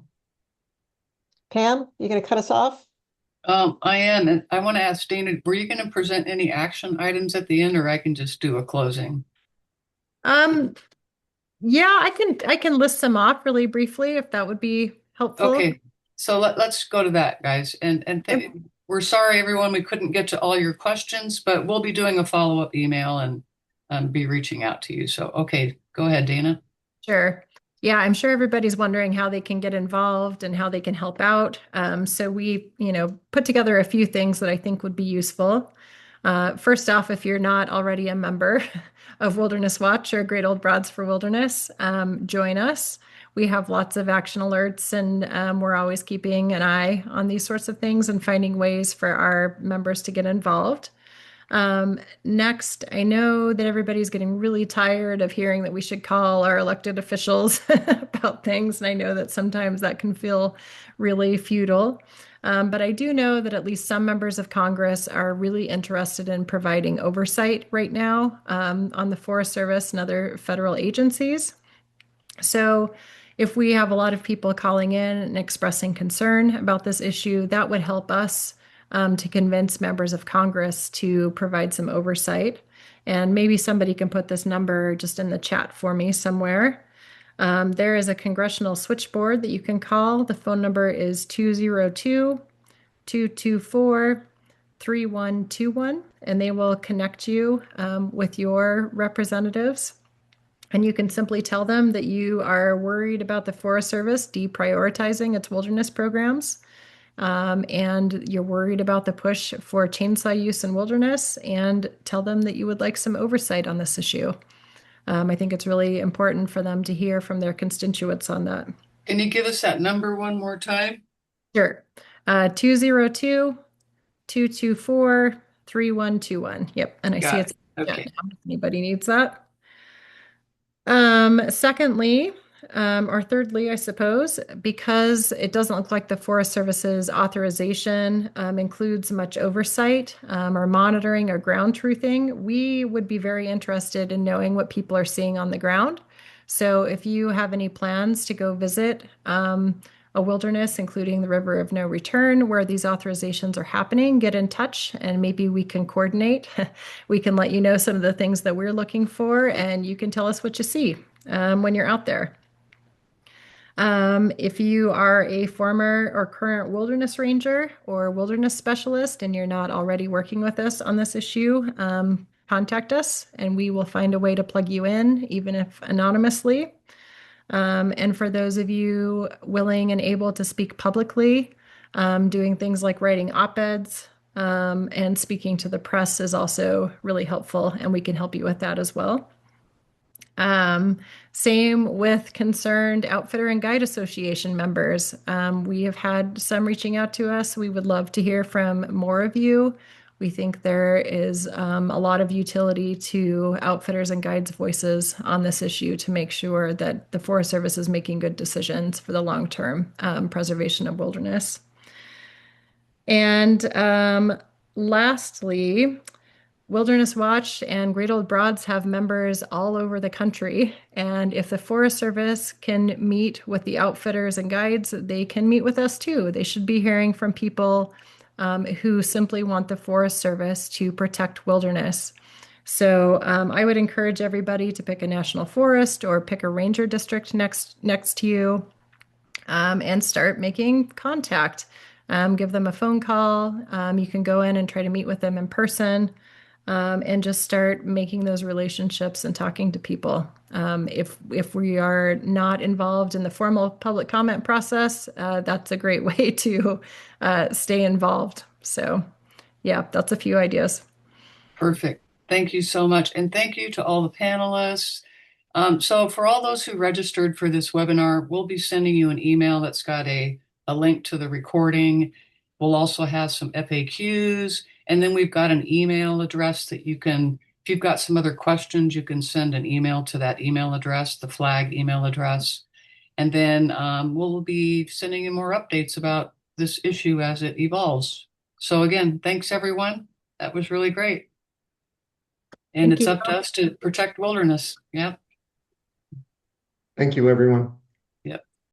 Pam, you going to cut us off? I am, and I want to ask Dana, were you going to present any action items at the end, or I can just do a closing? Um, yeah, I can list them off really briefly if that would be helpful. Okay, so let's go to that, guys. We're sorry, everyone, we couldn't get to all your questions, but we'll be doing a follow-up email and be reaching out to you. So, okay, go ahead, Dana. Sure. Yeah, I'm sure everybody's wondering how they can get involved and how they can help out. So we, put together a few things that I think would be useful. First off, if you're not already a member of Wilderness Watch or Great Old Broads for Wilderness, join us. We have lots of action alerts, and we're always keeping an eye on these sorts of things and finding ways for our members to get involved. Next, I know that everybody's getting really tired of hearing that we should call our elected officials about things, and I know that sometimes that can feel really futile. But I do know that at least some members of Congress are really interested in providing oversight right now on the Forest Service and other federal agencies. So, if we have a lot of people calling in and expressing concern about this issue, that would help us to convince members of Congress to provide some oversight. And maybe somebody can put this number just in the chat for me somewhere. There is a congressional switchboard that you can call. The phone number is 202 224 3121, and they will connect you with your representatives. And you can simply tell them that you are worried about the Forest Service deprioritizing its wilderness programs, and you're worried about the push for chainsaw use in wilderness, and tell them that you would like some oversight on this issue. I think it's really important for them to hear from their constituents on that. Can you give us that number one more time? Sure. 202 224 3121. Yep. And I see Got it's it. yeah, Okay. now if anybody needs that. Secondly, or thirdly, I suppose, because it doesn't look like the Forest Service's authorization includes much oversight or monitoring or ground truthing, we would be very interested in knowing what people are seeing on the ground. So if you have any plans to go visit a wilderness, including the River of No Return, where these authorizations are happening, get in touch and maybe we can coordinate. We can let you know some of the things that we're looking for, and you can tell us what you see when you're out there. If you are a former or current wilderness ranger or wilderness specialist and you're not already working with us on this issue, contact us and we will find a way to plug you in, even if anonymously. And for those of you willing and able to speak publicly, doing things like writing op-eds and speaking to the press is also really helpful, and we can help you with that as well. Same with concerned outfitter and guide association members. We have had some reaching out to us. We would love to hear from more of you. We think there is a lot of utility to outfitters and guides' voices on this issue to make sure that the Forest Service is making good decisions for the long-term preservation of wilderness. And lastly, Wilderness Watch and Great Old Broads have members all over the country. And if the Forest Service can meet with the outfitters and guides, they can meet with us too. They should be hearing from people who simply want the Forest Service to protect wilderness. So I would encourage everybody to pick a national forest or pick a ranger district next to you and start making contact. Give them a phone call. You can go in and try to meet with them in person. And just start making those relationships and talking to people. If we are not involved in the formal public comment process, that's a great way to stay involved. So, yeah, that's a few ideas. Perfect. Thank you so much. And thank you to all the panelists. So for all those who registered for this webinar, we'll be sending you an email that's got a link to the recording. We'll also have some FAQs, and then we've got an email address that you can, if you've got some other questions, you can send an email to that email address, the FLAAG email address. And then we'll be sending you more updates about this issue as it evolves. So again, thanks everyone. That was really great. And Thank it's you. up to us to protect wilderness. Yeah. Thank you, everyone.